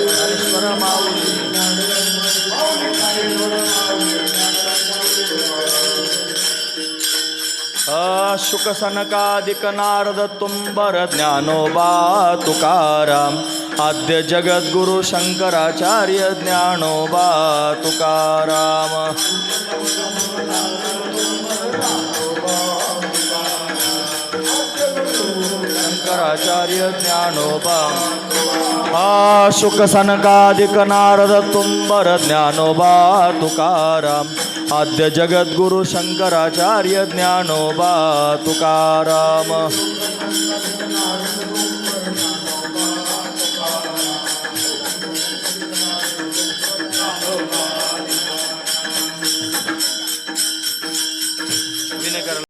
ज्ञानेश्वर माऊली, शुक सनकादिक नारद तुंबर ज्ञानोबा तुकाराम, आद्य जगद्गुरु शंकराचार्य ज्ञानोबा तुकाराम. शंकराचार्य ज्ञानोबा. शुक सनकादिक नारद तुंबर ज्ञानोबा तुकाराम, आद्य जगद्गुरु शंकराचार्य ज्ञानोबा तुकाराम.